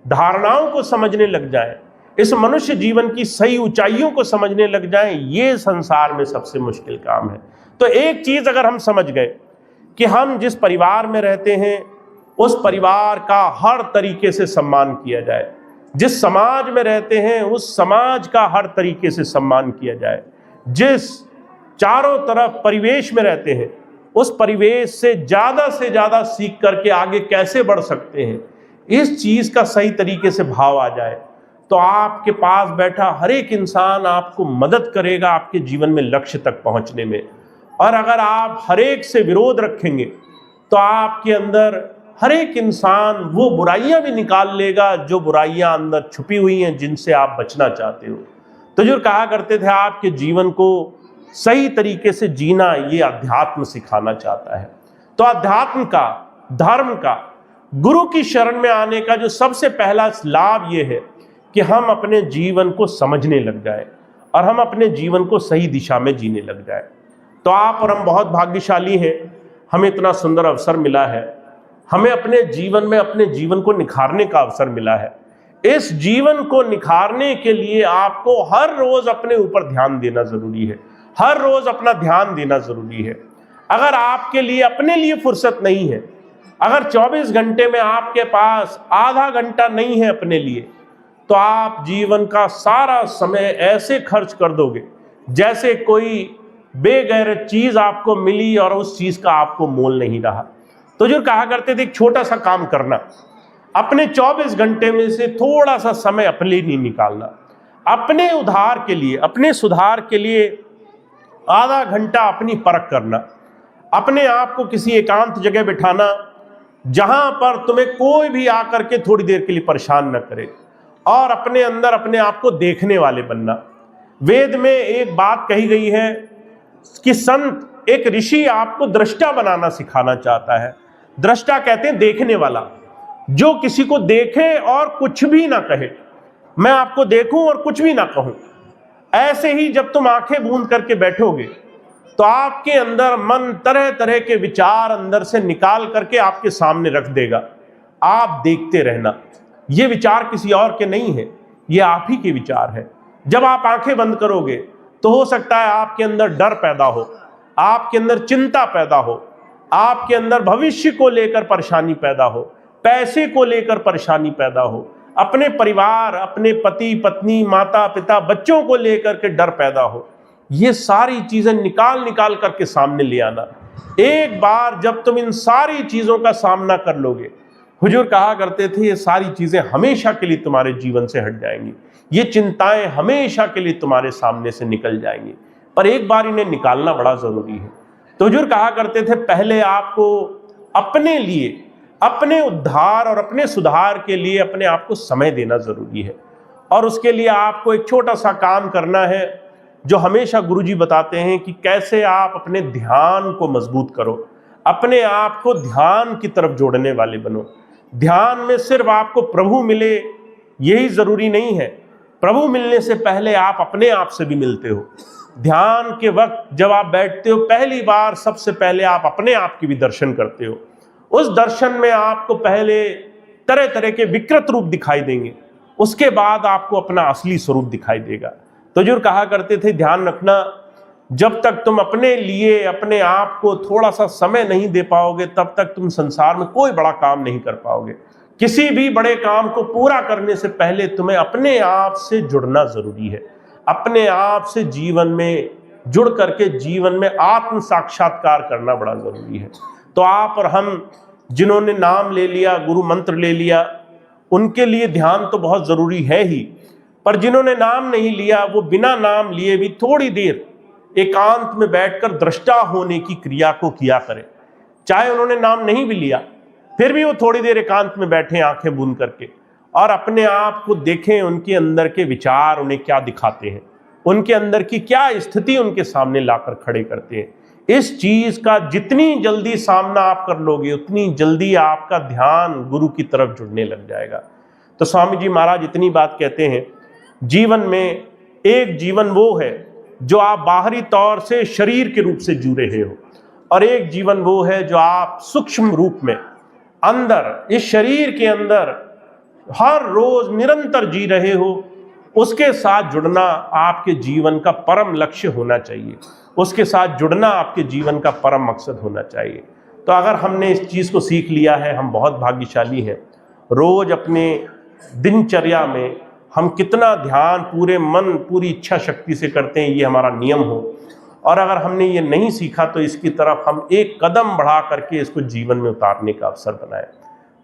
धारणाओं को समझने लग जाएं, इस मनुष्य जीवन की सही ऊंचाइयों को समझने लग जाएं, ये संसार में सबसे मुश्किल काम है। तो एक चीज अगर हम समझ गए कि हम जिस परिवार में रहते हैं उस परिवार का हर तरीके से सम्मान किया जाए, जिस समाज में रहते हैं उस समाज का हर तरीके से सम्मान किया जाए, जिस चारों तरफ परिवेश में रहते हैं उस परिवेश से ज़्यादा सीख करके आगे कैसे बढ़ सकते हैं, इस चीज़ का सही तरीके से भाव आ जाए तो आपके पास बैठा हर एक इंसान आपको मदद करेगा आपके जीवन में लक्ष्य तक पहुंचने में। और अगर आप हर एक से विरोध रखेंगे तो आपके अंदर हर एक इंसान वो बुराइयां भी निकाल लेगा जो बुराइयां अंदर छुपी हुई हैं, जिनसे आप बचना चाहते हो। तो जो कहा करते थे आपके जीवन को सही तरीके से जीना ये अध्यात्म सिखाना चाहता है। तो अध्यात्म का, धर्म का, गुरु की शरण में आने का जो सबसे पहला लाभ ये है कि हम अपने जीवन को समझने लग जाए और हम अपने जीवन को सही दिशा में जीने लग जाए। तो आप और हम बहुत भाग्यशाली हैं, हमें इतना सुंदर अवसर मिला है, हमें अपने जीवन में अपने जीवन को निखारने का अवसर मिला है। इस जीवन को निखारने के लिए आपको हर रोज अपने ऊपर ध्यान देना जरूरी है, हर रोज अपना ध्यान देना जरूरी है। अगर आपके लिए अपने लिए फुर्सत नहीं है, अगर 24 घंटे में आपके पास आधा घंटा नहीं है अपने लिए, तो आप जीवन का सारा समय ऐसे खर्च कर दोगे जैसे कोई बेगैरत चीज आपको मिली और उस चीज का आपको मोल नहीं रहा। तो जो कहा करते थे एक छोटा सा काम करना, अपने 24 घंटे में से थोड़ा सा समय अपने लिए निकालना, अपने उद्धार के लिए, अपने सुधार के लिए आधा घंटा अपनी परख करना, अपने आप को किसी एकांत जगह बिठाना जहां पर तुम्हें कोई भी आकर के थोड़ी देर के लिए परेशान न करे, और अपने अंदर अपने आप को देखने वाले बनना। वेद में एक बात कही गई है कि संत, एक ऋषि आपको दृष्टा बनाना सिखाना चाहता है। दृष्टा कहते हैं देखने वाला, जो किसी को देखे और कुछ भी ना कहे, मैं आपको देखूं और कुछ भी ना कहूं। ऐसे ही जब तुम आंखें बूंद करके बैठोगे तो आपके अंदर मन तरह तरह के विचार अंदर से निकाल करके आपके सामने रख देगा, आप देखते रहना। ये विचार किसी और के नहीं है, ये आप ही के विचार है। जब आप आंखें बंद करोगे तो हो सकता है आपके अंदर डर पैदा हो, आपके अंदर चिंता पैदा हो, आपके अंदर भविष्य को लेकर परेशानी पैदा हो, पैसे को लेकर परेशानी पैदा हो, अपने परिवार, अपने पति पत्नी, माता पिता, बच्चों को लेकर के डर पैदा हो। ये सारी चीजें निकाल निकाल करके सामने ले आना। एक बार जब तुम इन सारी चीजों का सामना कर लोगे, हुजूर कहा करते थे ये सारी चीजें हमेशा के लिए तुम्हारे जीवन से हट जाएंगी, ये चिंताएं हमेशा के लिए तुम्हारे सामने से निकल जाएंगी, पर एक बार इन्हें निकालना बड़ा जरूरी है। तो हुजूर कहा करते थे पहले आपको अपने लिए, अपने उद्धार और अपने सुधार के लिए अपने आप को समय देना जरूरी है। और उसके लिए आपको एक छोटा सा काम करना है जो हमेशा गुरुजी बताते हैं कि कैसे आप अपने ध्यान को मजबूत करो, अपने आप को ध्यान की तरफ जोड़ने वाले बनो। ध्यान में सिर्फ आपको प्रभु मिले यही जरूरी नहीं है, प्रभु मिलने से पहले आप अपने आप से भी मिलते हो। ध्यान के वक्त जब आप बैठते हो पहली बार सबसे पहले आप अपने आप की भी दर्शन करते हो। उस दर्शन में आपको पहले तरह तरह के विकृत रूप दिखाई देंगे, उसके बाद आपको अपना असली स्वरूप दिखाई देगा। तो हुजूर कहा करते थे ध्यान रखना, जब तक तुम अपने लिए अपने आप को थोड़ा सा समय नहीं दे पाओगे तब तक तुम संसार में कोई बड़ा काम नहीं कर पाओगे। किसी भी बड़े काम को पूरा करने से पहले तुम्हें अपने आप से जुड़ना जरूरी है, अपने आप से जीवन में जुड़ करके जीवन में आत्म साक्षात्कार करना बड़ा जरूरी है। तो आप और हम जिन्होंने नाम ले लिया, गुरु मंत्र ले लिया, उनके लिए ध्यान तो बहुत जरूरी है ही, पर जिन्होंने नाम नहीं लिया वो बिना नाम लिए भी थोड़ी देर एकांत में बैठकर दृष्टा होने की क्रिया को किया करें। चाहे उन्होंने नाम नहीं भी लिया फिर भी वो थोड़ी देर एकांत में बैठे आंखें बूंद करके और अपने आप को देखें, उनके अंदर के विचार उन्हें क्या दिखाते हैं, उनके अंदर की क्या स्थिति उनके सामने लाकर खड़े करते हैं। इस चीज का जितनी जल्दी सामना आप कर लोगे उतनी जल्दी आपका ध्यान गुरु की तरफ जुड़ने लग जाएगा। तो स्वामी जी महाराज इतनी बात कहते हैं, जीवन में एक जीवन वो है जो आप बाहरी तौर से शरीर के रूप से जी रहे हो, और एक जीवन वो है जो आप सूक्ष्म रूप में अंदर इस शरीर के अंदर हर रोज निरंतर जी रहे हो। उसके साथ जुड़ना आपके जीवन का परम लक्ष्य होना चाहिए, उसके साथ जुड़ना आपके जीवन का परम मकसद होना चाहिए। तो अगर हमने इस चीज को सीख लिया है हम बहुत भाग्यशाली हैं। रोज अपने दिनचर्या में हम कितना ध्यान पूरे मन पूरी इच्छा शक्ति से करते हैं ये हमारा नियम हो, और अगर हमने ये नहीं सीखा तो इसकी तरफ हम एक कदम बढ़ा करके इसको जीवन में उतारने का अवसर बनाएं।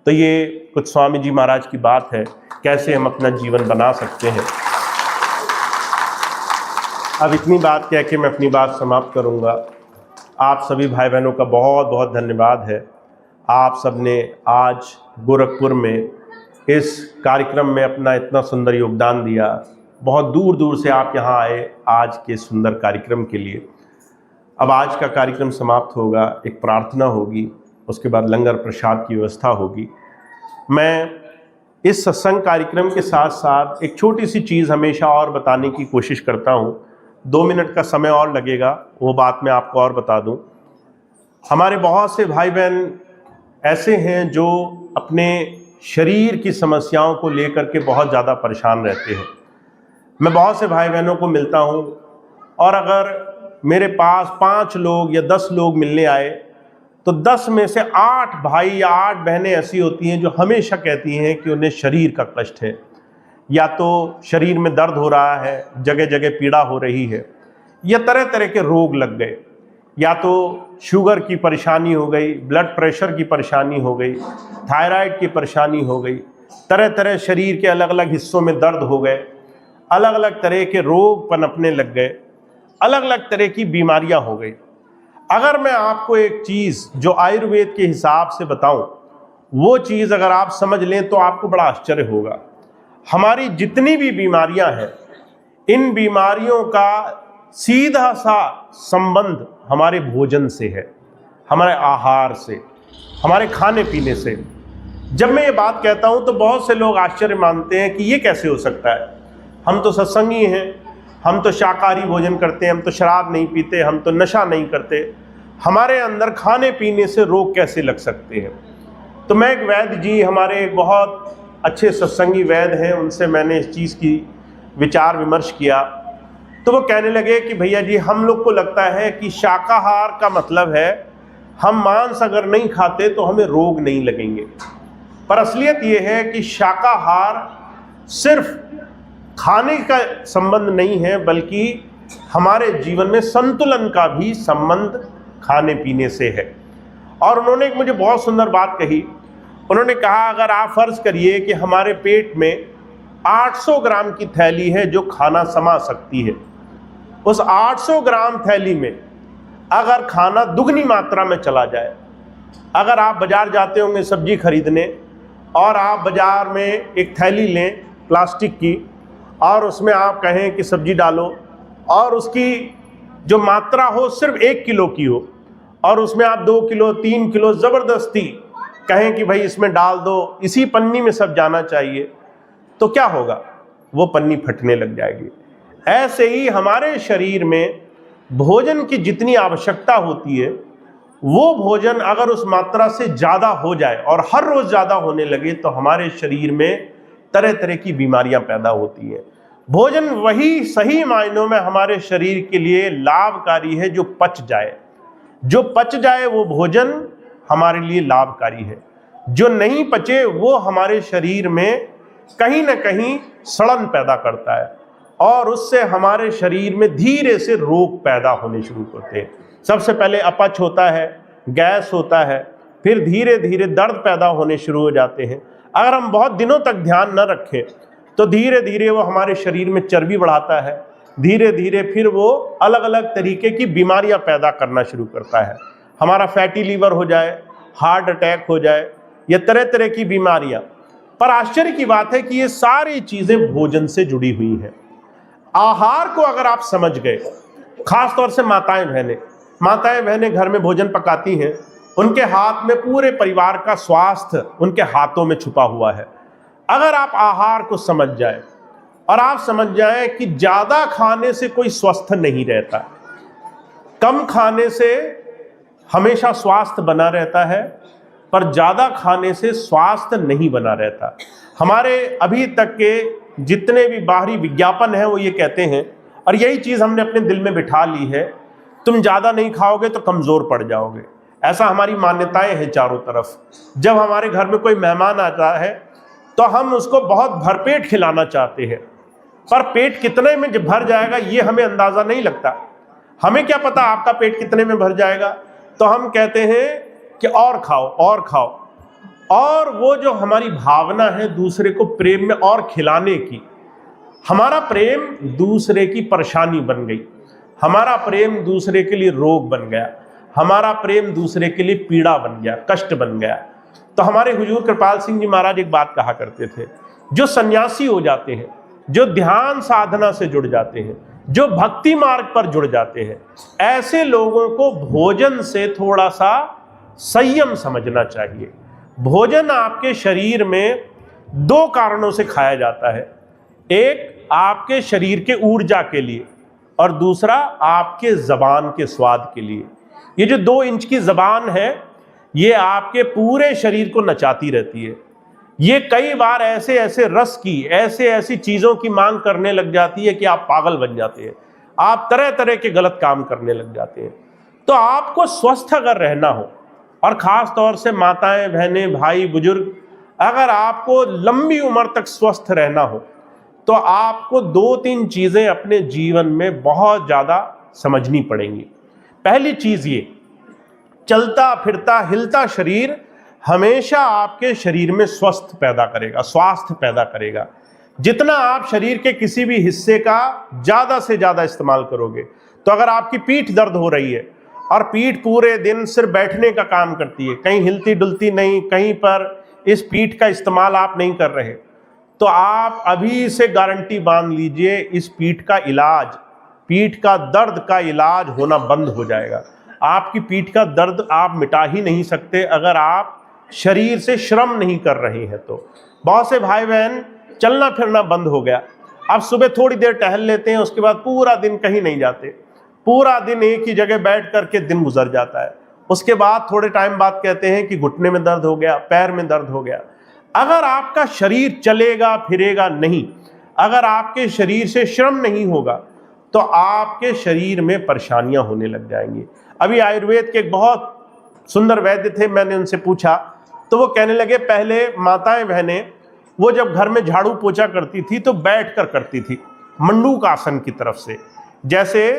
तो ये कुछ स्वामी जी महाराज की बात है, कैसे हम अपना जीवन बना सकते हैं। अब इतनी बात कह के मैं अपनी बात समाप्त करूंगा। आप सभी भाई बहनों का बहुत बहुत धन्यवाद है। आप सबने आज गोरखपुर में इस कार्यक्रम में अपना इतना सुंदर योगदान दिया। बहुत दूर दूर से आप यहाँ आए आज के सुंदर कार्यक्रम के लिए। अब आज का कार्यक्रम समाप्त होगा, एक प्रार्थना होगी, उसके बाद लंगर प्रसाद की व्यवस्था होगी। मैं इस सत्संग कार्यक्रम के साथ साथ एक छोटी सी चीज़ हमेशा और बताने की कोशिश करता हूँ। 2 मिनट का समय और लगेगा, वो बात मैं आपको और बता दूँ। हमारे बहुत से भाई बहन ऐसे हैं जो अपने शरीर की समस्याओं को लेकर के बहुत ज़्यादा परेशान रहते हैं। मैं बहुत से भाई बहनों को मिलता हूँ, और अगर मेरे पास 5 लोग या 10 लोग मिलने आए तो 10 में से 8 भाई या 8 बहनें ऐसी होती हैं जो हमेशा कहती हैं कि उन्हें शरीर का कष्ट है, या तो शरीर में दर्द हो रहा है, जगह जगह पीड़ा हो रही है, या तरह तरह के रोग लग गए, या तो शुगर की परेशानी हो गई, ब्लड प्रेशर की परेशानी हो गई, थायराइड की परेशानी हो गई, तरह तरह शरीर के अलग अलग हिस्सों में दर्द हो गए, अलग अलग तरह के रोग पनपने लग गए, अलग अलग तरह की बीमारियां हो गई। अगर मैं आपको एक चीज़ जो आयुर्वेद के हिसाब से बताऊं, वो चीज़ अगर आप समझ लें तो आपको बड़ा आश्चर्य होगा। हमारी जितनी भी बीमारियां हैं, इन बीमारियों का सीधा सा संबंध हमारे भोजन से है, हमारे आहार से, हमारे खाने पीने से। जब मैं ये बात कहता हूँ तो बहुत से लोग आश्चर्य मानते हैं कि ये कैसे हो सकता है, हम तो सत्संगी हैं, हम तो शाकाहारी भोजन करते हैं, हम तो शराब नहीं पीते, हम तो नशा नहीं करते, हमारे अंदर खाने पीने से रोग कैसे लग सकते हैं। तो मैं एक वैद्य जी, हमारे बहुत अच्छे सत्संगी वैद्य हैं, उनसे मैंने इस चीज़ की विचार विमर्श किया, तो वो कहने लगे कि भैया जी, हम लोग को लगता है कि शाकाहार का मतलब है हम मांस अगर नहीं खाते तो हमें रोग नहीं लगेंगे। पर असलियत ये है कि शाकाहार सिर्फ खाने का संबंध नहीं है, बल्कि हमारे जीवन में संतुलन का भी संबंध खाने पीने से है। और उन्होंने एक मुझे बहुत सुंदर बात कही। उन्होंने कहा, अगर आप फर्ज करिए कि हमारे पेट में 800 ग्राम की थैली है जो खाना समा सकती है, उस 800 ग्राम थैली में अगर खाना दुगनी मात्रा में चला जाए, अगर आप बाजार जाते होंगे सब्जी खरीदने और आप बाजार में एक थैली लें प्लास्टिक की और उसमें आप कहें कि सब्जी डालो और उसकी जो मात्रा हो सिर्फ 1 किलो की हो और उसमें आप 2 किलो 3 किलो ज़बरदस्ती कहें कि भाई इसमें डाल दो, इसी पन्नी में सब जाना चाहिए, तो क्या होगा? वो पन्नी फटने लग जाएगी। ऐसे ही हमारे शरीर में भोजन की जितनी आवश्यकता होती है, वो भोजन अगर उस मात्रा से ज़्यादा हो जाए और हर रोज़ ज़्यादा होने लगे तो हमारे शरीर में तरह तरह की बीमारियां पैदा होती हैं। भोजन वही सही मायनों में हमारे शरीर के लिए लाभकारी है जो पच जाए। जो पच जाए वो भोजन हमारे लिए लाभकारी है, जो नहीं पचे वो हमारे शरीर में कहीं ना कहीं सड़न पैदा करता है और उससे हमारे शरीर में धीरे से रोग पैदा होने शुरू होते हैं। सबसे पहले अपच होता है, गैस होता है, फिर धीरे धीरे दर्द पैदा होने शुरू हो जाते हैं। अगर हम बहुत दिनों तक ध्यान न रखें तो धीरे धीरे वो हमारे शरीर में चर्बी बढ़ाता है, धीरे धीरे फिर वो अलग अलग तरीके की बीमारियां पैदा करना शुरू करता है। हमारा फैटी लीवर हो जाए, हार्ट अटैक हो जाए, या तरह तरह की बीमारियां। पर आश्चर्य की बात है कि ये सारी चीज़ें भोजन से जुड़ी हुई हैं। आहार को अगर आप समझ गए, खास तौर से माताएं बहनें घर में भोजन पकाती हैं, उनके हाथ में पूरे परिवार का स्वास्थ्य उनके हाथों में छुपा हुआ है। अगर आप आहार को समझ जाए और आप समझ जाएं कि ज़्यादा खाने से कोई स्वस्थ नहीं रहता, कम खाने से हमेशा स्वास्थ्य बना रहता है, पर ज़्यादा खाने से स्वास्थ्य नहीं बना रहता। हमारे अभी तक के जितने भी बाहरी विज्ञापन हैं वो ये कहते हैं, और यही चीज़ हमने अपने दिल में बिठा ली है, तुम ज़्यादा नहीं खाओगे तो कमज़ोर पड़ जाओगे। ऐसा हमारी मान्यताएं हैं चारों तरफ। जब हमारे घर में कोई मेहमान आता है तो हम उसको बहुत भरपेट खिलाना चाहते हैं, पर पेट कितने में भर जाएगा ये हमें अंदाज़ा नहीं लगता। हमें क्या पता आपका पेट कितने में भर जाएगा, तो हम कहते हैं कि और खाओ और खाओ। और वो जो हमारी भावना है दूसरे को प्रेम में और खिलाने की, हमारा प्रेम दूसरे की परेशानी बन गई, हमारा प्रेम दूसरे के लिए रोग बन गया, हमारा प्रेम दूसरे के लिए पीड़ा बन गया, कष्ट बन गया। तो हमारे हुजूर कृपाल सिंह जी महाराज एक बात कहा करते थे, जो सन्यासी हो जाते हैं, जो ध्यान साधना से जुड़ जाते हैं, जो भक्ति मार्ग पर जुड़ जाते हैं, ऐसे लोगों को भोजन से थोड़ा सा संयम समझना चाहिए। भोजन आपके शरीर में 2 कारणों से खाया जाता है, एक आपके शरीर के ऊर्जा के लिए और दूसरा आपके ज़बान के स्वाद के लिए। ये जो 2 इंच की ज़बान है ये आपके पूरे शरीर को नचाती रहती है। ये कई बार ऐसे ऐसे रस की, ऐसे ऐसी चीज़ों की मांग करने लग जाती है कि आप पागल बन जाते हैं, आप तरह तरह के गलत काम करने लग जाते हैं। तो आपको स्वस्थ अगर रहना हो, और ख़ास तौर से माताएं बहनें भाई बुजुर्ग, अगर आपको लंबी उम्र तक स्वस्थ रहना हो तो आपको 2-3 चीज़ें अपने जीवन में बहुत ज़्यादा समझनी पड़ेंगी। पहली चीज़ ये, चलता फिरता हिलता शरीर हमेशा आपके शरीर में स्वस्थ पैदा करेगा, स्वास्थ्य पैदा करेगा। जितना आप शरीर के किसी भी हिस्से का ज़्यादा से ज़्यादा इस्तेमाल करोगे, तो अगर आपकी पीठ दर्द हो रही है और पीठ पूरे दिन सिर्फ बैठने का काम करती है, कहीं हिलती डुलती नहीं, कहीं पर इस पीठ का इस्तेमाल आप नहीं कर रहे, तो आप अभी से गारंटी बांध लीजिए, इस पीठ का इलाज, पीठ का दर्द का इलाज होना बंद हो जाएगा। आपकी पीठ का दर्द आप मिटा ही नहीं सकते अगर आप शरीर से श्रम नहीं कर रहे हैं। तो बहुत से भाई बहन चलना फिरना बंद हो गया, अब सुबह थोड़ी देर टहल लेते हैं, उसके बाद पूरा दिन कहीं नहीं जाते, पूरा दिन एक ही जगह बैठ करके दिन गुजर जाता है। उसके बाद थोड़े टाइम बाद कहते हैं कि घुटने में दर्द हो गया, पैर में दर्द हो गया। अगर आपका शरीर चलेगा फिरेगा नहीं, अगर आपके शरीर से श्रम नहीं होगा, तो आपके शरीर में परेशानियां होने लग जाएंगी। अभी आयुर्वेद के एक बहुत सुंदर वैद्य थे, मैंने उनसे पूछा तो वो कहने लगे पहले माताएं बहनें वो जब घर में झाड़ू पोछा करती थी तो बैठ कर करती थी, मंडूक आसन की तरफ से, जैसे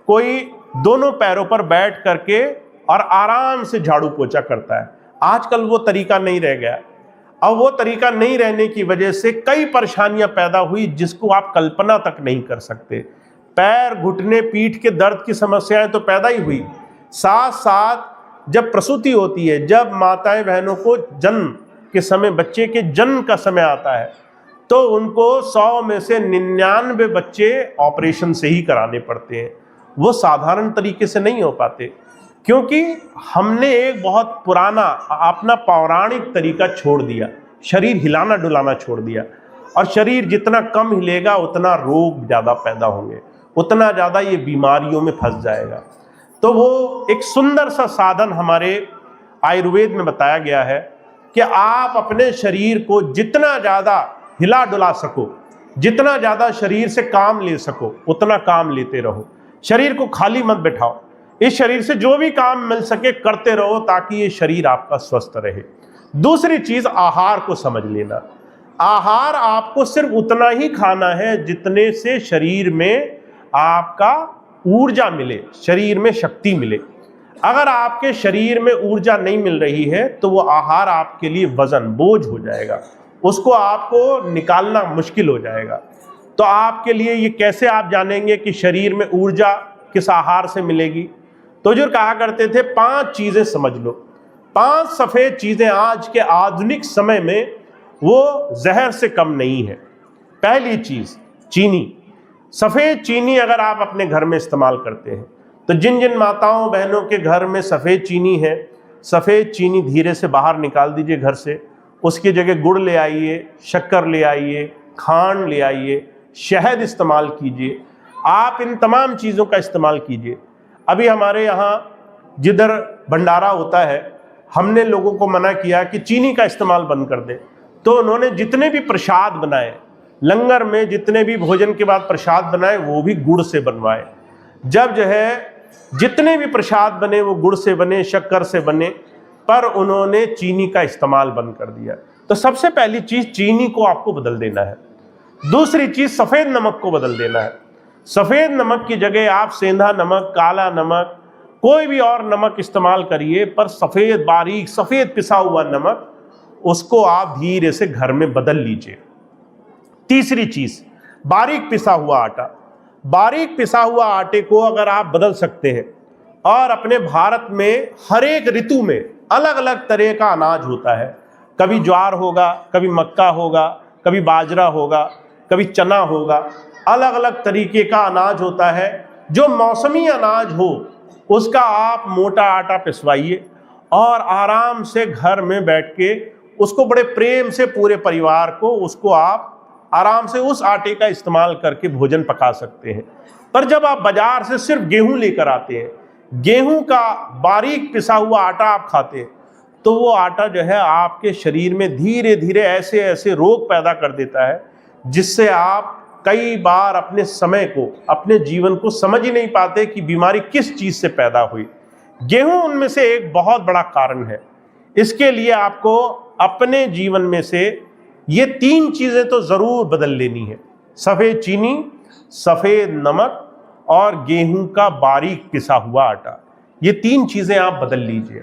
कोई दोनों पैरों पर बैठ करके और आराम से झाड़ू पोछा करता है। आजकल वो तरीका नहीं रह गया। अब वो तरीका नहीं रहने की वजह से कई परेशानियां पैदा हुई जिसको आप कल्पना तक नहीं कर सकते। पैर, घुटने, पीठ के दर्द की समस्याएं तो पैदा ही हुई, साथ साथ जब प्रसूति होती है, जब माताएं बहनों को जन्म के समय, बच्चे के जन्म का समय आता है, तो उनको 100 में से 99 बच्चे ऑपरेशन से ही कराने पड़ते हैं। वो साधारण तरीके से नहीं हो पाते, क्योंकि हमने एक बहुत पुराना अपना पौराणिक तरीका छोड़ दिया, शरीर हिलाना डुलाना छोड़ दिया। और शरीर जितना कम हिलेगा उतना रोग ज़्यादा पैदा होंगे, उतना ज़्यादा ये बीमारियों में फंस जाएगा। तो वो एक सुंदर सा साधन हमारे आयुर्वेद में बताया गया है कि आप अपने शरीर को जितना ज़्यादा हिला डुला सको, जितना ज़्यादा शरीर से काम ले सको, उतना काम लेते रहो। शरीर को खाली मत बैठाओ, इस शरीर से जो भी काम मिल सके करते रहो, ताकि ये शरीर आपका स्वस्थ रहे। दूसरी चीज़, आहार को समझ लेना। आहार आपको सिर्फ उतना ही खाना है जितने से शरीर में आपका ऊर्जा मिले, शरीर में शक्ति मिले। अगर आपके शरीर में ऊर्जा नहीं मिल रही है तो वो आहार आपके लिए वजन, बोझ हो जाएगा, उसको आपको निकालना मुश्किल हो जाएगा। तो आपके लिए ये कैसे आप जानेंगे कि शरीर में ऊर्जा किस आहार से मिलेगी? तो जो कहा करते थे 5 चीज़ें समझ लो, 5 सफ़ेद चीज़ें आज के आधुनिक समय में वो जहर से कम नहीं है। पहली चीज़, चीनी। सफ़ेद चीनी अगर आप अपने घर में इस्तेमाल करते हैं, तो जिन जिन माताओं बहनों के घर में सफ़ेद चीनी है, सफ़ेद चीनी धीरे से बाहर निकाल दीजिए घर से। उसकी जगह गुड़ ले आइए, शक्कर ले आइए, खांड ले आइए, शहद इस्तेमाल कीजिए। आप इन तमाम चीज़ों का इस्तेमाल कीजिए। अभी हमारे यहाँ जिधर भंडारा होता है, हमने लोगों को मना किया कि चीनी का इस्तेमाल बंद कर दें, तो उन्होंने जितने भी प्रसाद बनाए, लंगर में जितने भी भोजन के बाद प्रसाद बनाए, वो भी गुड़ से बनवाए। जब जो है जितने भी प्रसाद बने वो गुड़ से बने, शक्कर से बने, पर उन्होंने चीनी का इस्तेमाल बंद कर दिया। तो सबसे पहली चीज़, चीनी को आपको बदल देना है। दूसरी चीज़, सफ़ेद नमक को बदल देना है। सफ़ेद नमक की जगह आप सेंधा नमक, काला नमक, कोई भी और नमक इस्तेमाल करिए, पर सफ़ेद, बारीक सफ़ेद पिसा हुआ नमक, उसको आप धीरे से घर में बदल लीजिए। तीसरी चीज़, बारीक पिसा हुआ आटा। बारीक पिसा हुआ आटे को अगर आप बदल सकते हैं, और अपने भारत में हर एक ऋतु में अलग अलग तरह का अनाज होता है, कभी ज्वार होगा, कभी मक्का होगा, कभी बाजरा होगा, कभी चना होगा, अलग अलग तरीके का अनाज होता है। जो मौसमी अनाज हो उसका आप मोटा आटा पिसवाइए और आराम से घर में बैठ के उसको बड़े प्रेम से पूरे परिवार को उसको आप आराम से उस आटे का इस्तेमाल करके भोजन पका सकते हैं। पर जब आप बाजार से सिर्फ गेहूं लेकर आते हैं, गेहूं का बारीक पिसा हुआ आटा आप खाते हैं, तो वो आटा जो है आपके शरीर में धीरे धीरे ऐसे ऐसे रोग पैदा कर देता है, जिससे आप कई बार अपने समय को, अपने जीवन को समझ ही नहीं पाते कि बीमारी किस चीज़ से पैदा हुई। गेहूं उनमें से एक बहुत बड़ा कारण है। इसके लिए आपको अपने जीवन में से ये 3 चीज़ें तो ज़रूर बदल लेनी है: सफ़ेद चीनी, सफ़ेद नमक और गेहूं का बारीक पिसा हुआ आटा। ये 3 चीज़ें आप बदल लीजिए।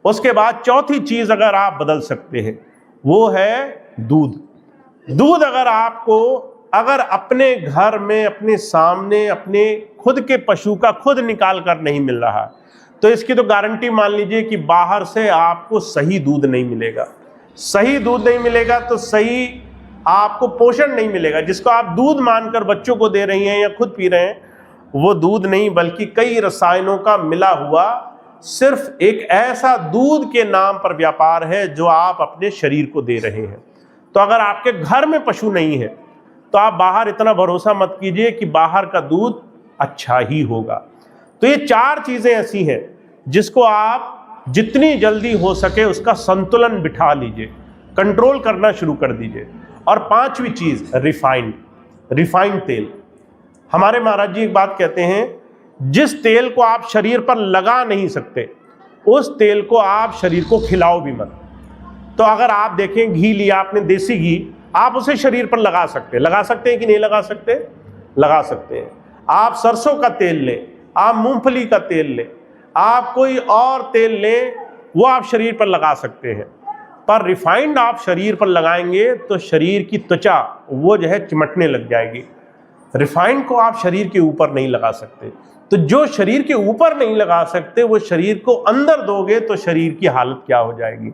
उसके बाद चौथी चीज़ अगर आप बदल सकते हैं, वो है दूध। दूध अगर अपने घर में, अपने सामने, अपने खुद के पशु का खुद निकाल कर नहीं मिल रहा, तो इसकी तो गारंटी मान लीजिए कि बाहर से आपको सही दूध नहीं मिलेगा। सही दूध नहीं मिलेगा तो सही आपको पोषण नहीं मिलेगा। जिसको आप दूध मानकर बच्चों को दे रही हैं या खुद पी रहे हैं, वो दूध नहीं बल्कि कई रसायनों का मिला हुआ सिर्फ एक ऐसा दूध के नाम पर व्यापार है जो आप अपने शरीर को दे रहे हैं। तो अगर आपके घर में पशु नहीं है तो आप बाहर इतना भरोसा मत कीजिए कि बाहर का दूध अच्छा ही होगा। तो ये 4 चीज़ें ऐसी हैं जिसको आप जितनी जल्दी हो सके उसका संतुलन बिठा लीजिए। कंट्रोल करना शुरू कर दीजिए। और पांचवी चीज रिफाइंड तेल। हमारे महाराज जी एक बात कहते हैं, जिस तेल को आप शरीर पर लगा नहीं सकते उस तेल को आप शरीर को खिलाओ भी मत। तो अगर आप देखें घी लिया आपने, देसी घी, आप उसे शरीर पर लगा सकते हैं कि नहीं लगा सकते? लगा सकते हैं। आप सरसों का तेल लें, आप मूंगफली का तेल लें, आप कोई और तेल लें, वो आप शरीर पर लगा सकते हैं। पर रिफाइंड आप शरीर पर लगाएंगे तो शरीर की त्वचा वो जो है चिमटने लग जाएगी। रिफाइंड को आप शरीर के ऊपर नहीं लगा सकते। तो जो शरीर के ऊपर नहीं लगा सकते वो शरीर को अंदर दोगे तो शरीर की हालत क्या हो जाएगी।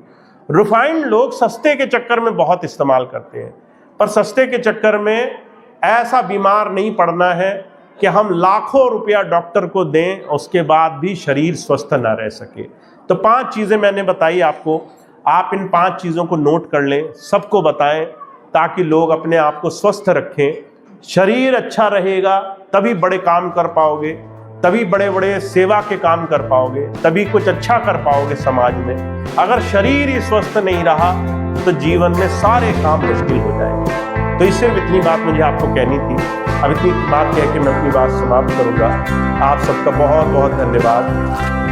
रिफाइंड लोग सस्ते के चक्कर में बहुत इस्तेमाल करते हैं, पर सस्ते के चक्कर में ऐसा बीमार नहीं पड़ना है कि हम लाखों रुपया डॉक्टर को दें उसके बाद भी शरीर स्वस्थ ना रह सके। तो 5 चीज़ें मैंने बताई आपको, आप इन 5 चीज़ों को नोट कर लें, सबको बताएं ताकि लोग अपने आप को स्वस्थ रखें। शरीर अच्छा रहेगा तभी बड़े काम कर पाओगे, तभी बड़े बड़े सेवा के काम कर पाओगे, तभी कुछ अच्छा कर पाओगे समाज में। अगर शरीर ही स्वस्थ नहीं रहा तो जीवन में सारे काम मुश्किल हो जाएंगे। तो इससे इतनी बात मुझे आपको कहनी थी। अब इतनी बात कह के मैं अपनी बात समाप्त करूंगा। आप सबका बहुत बहुत धन्यवाद।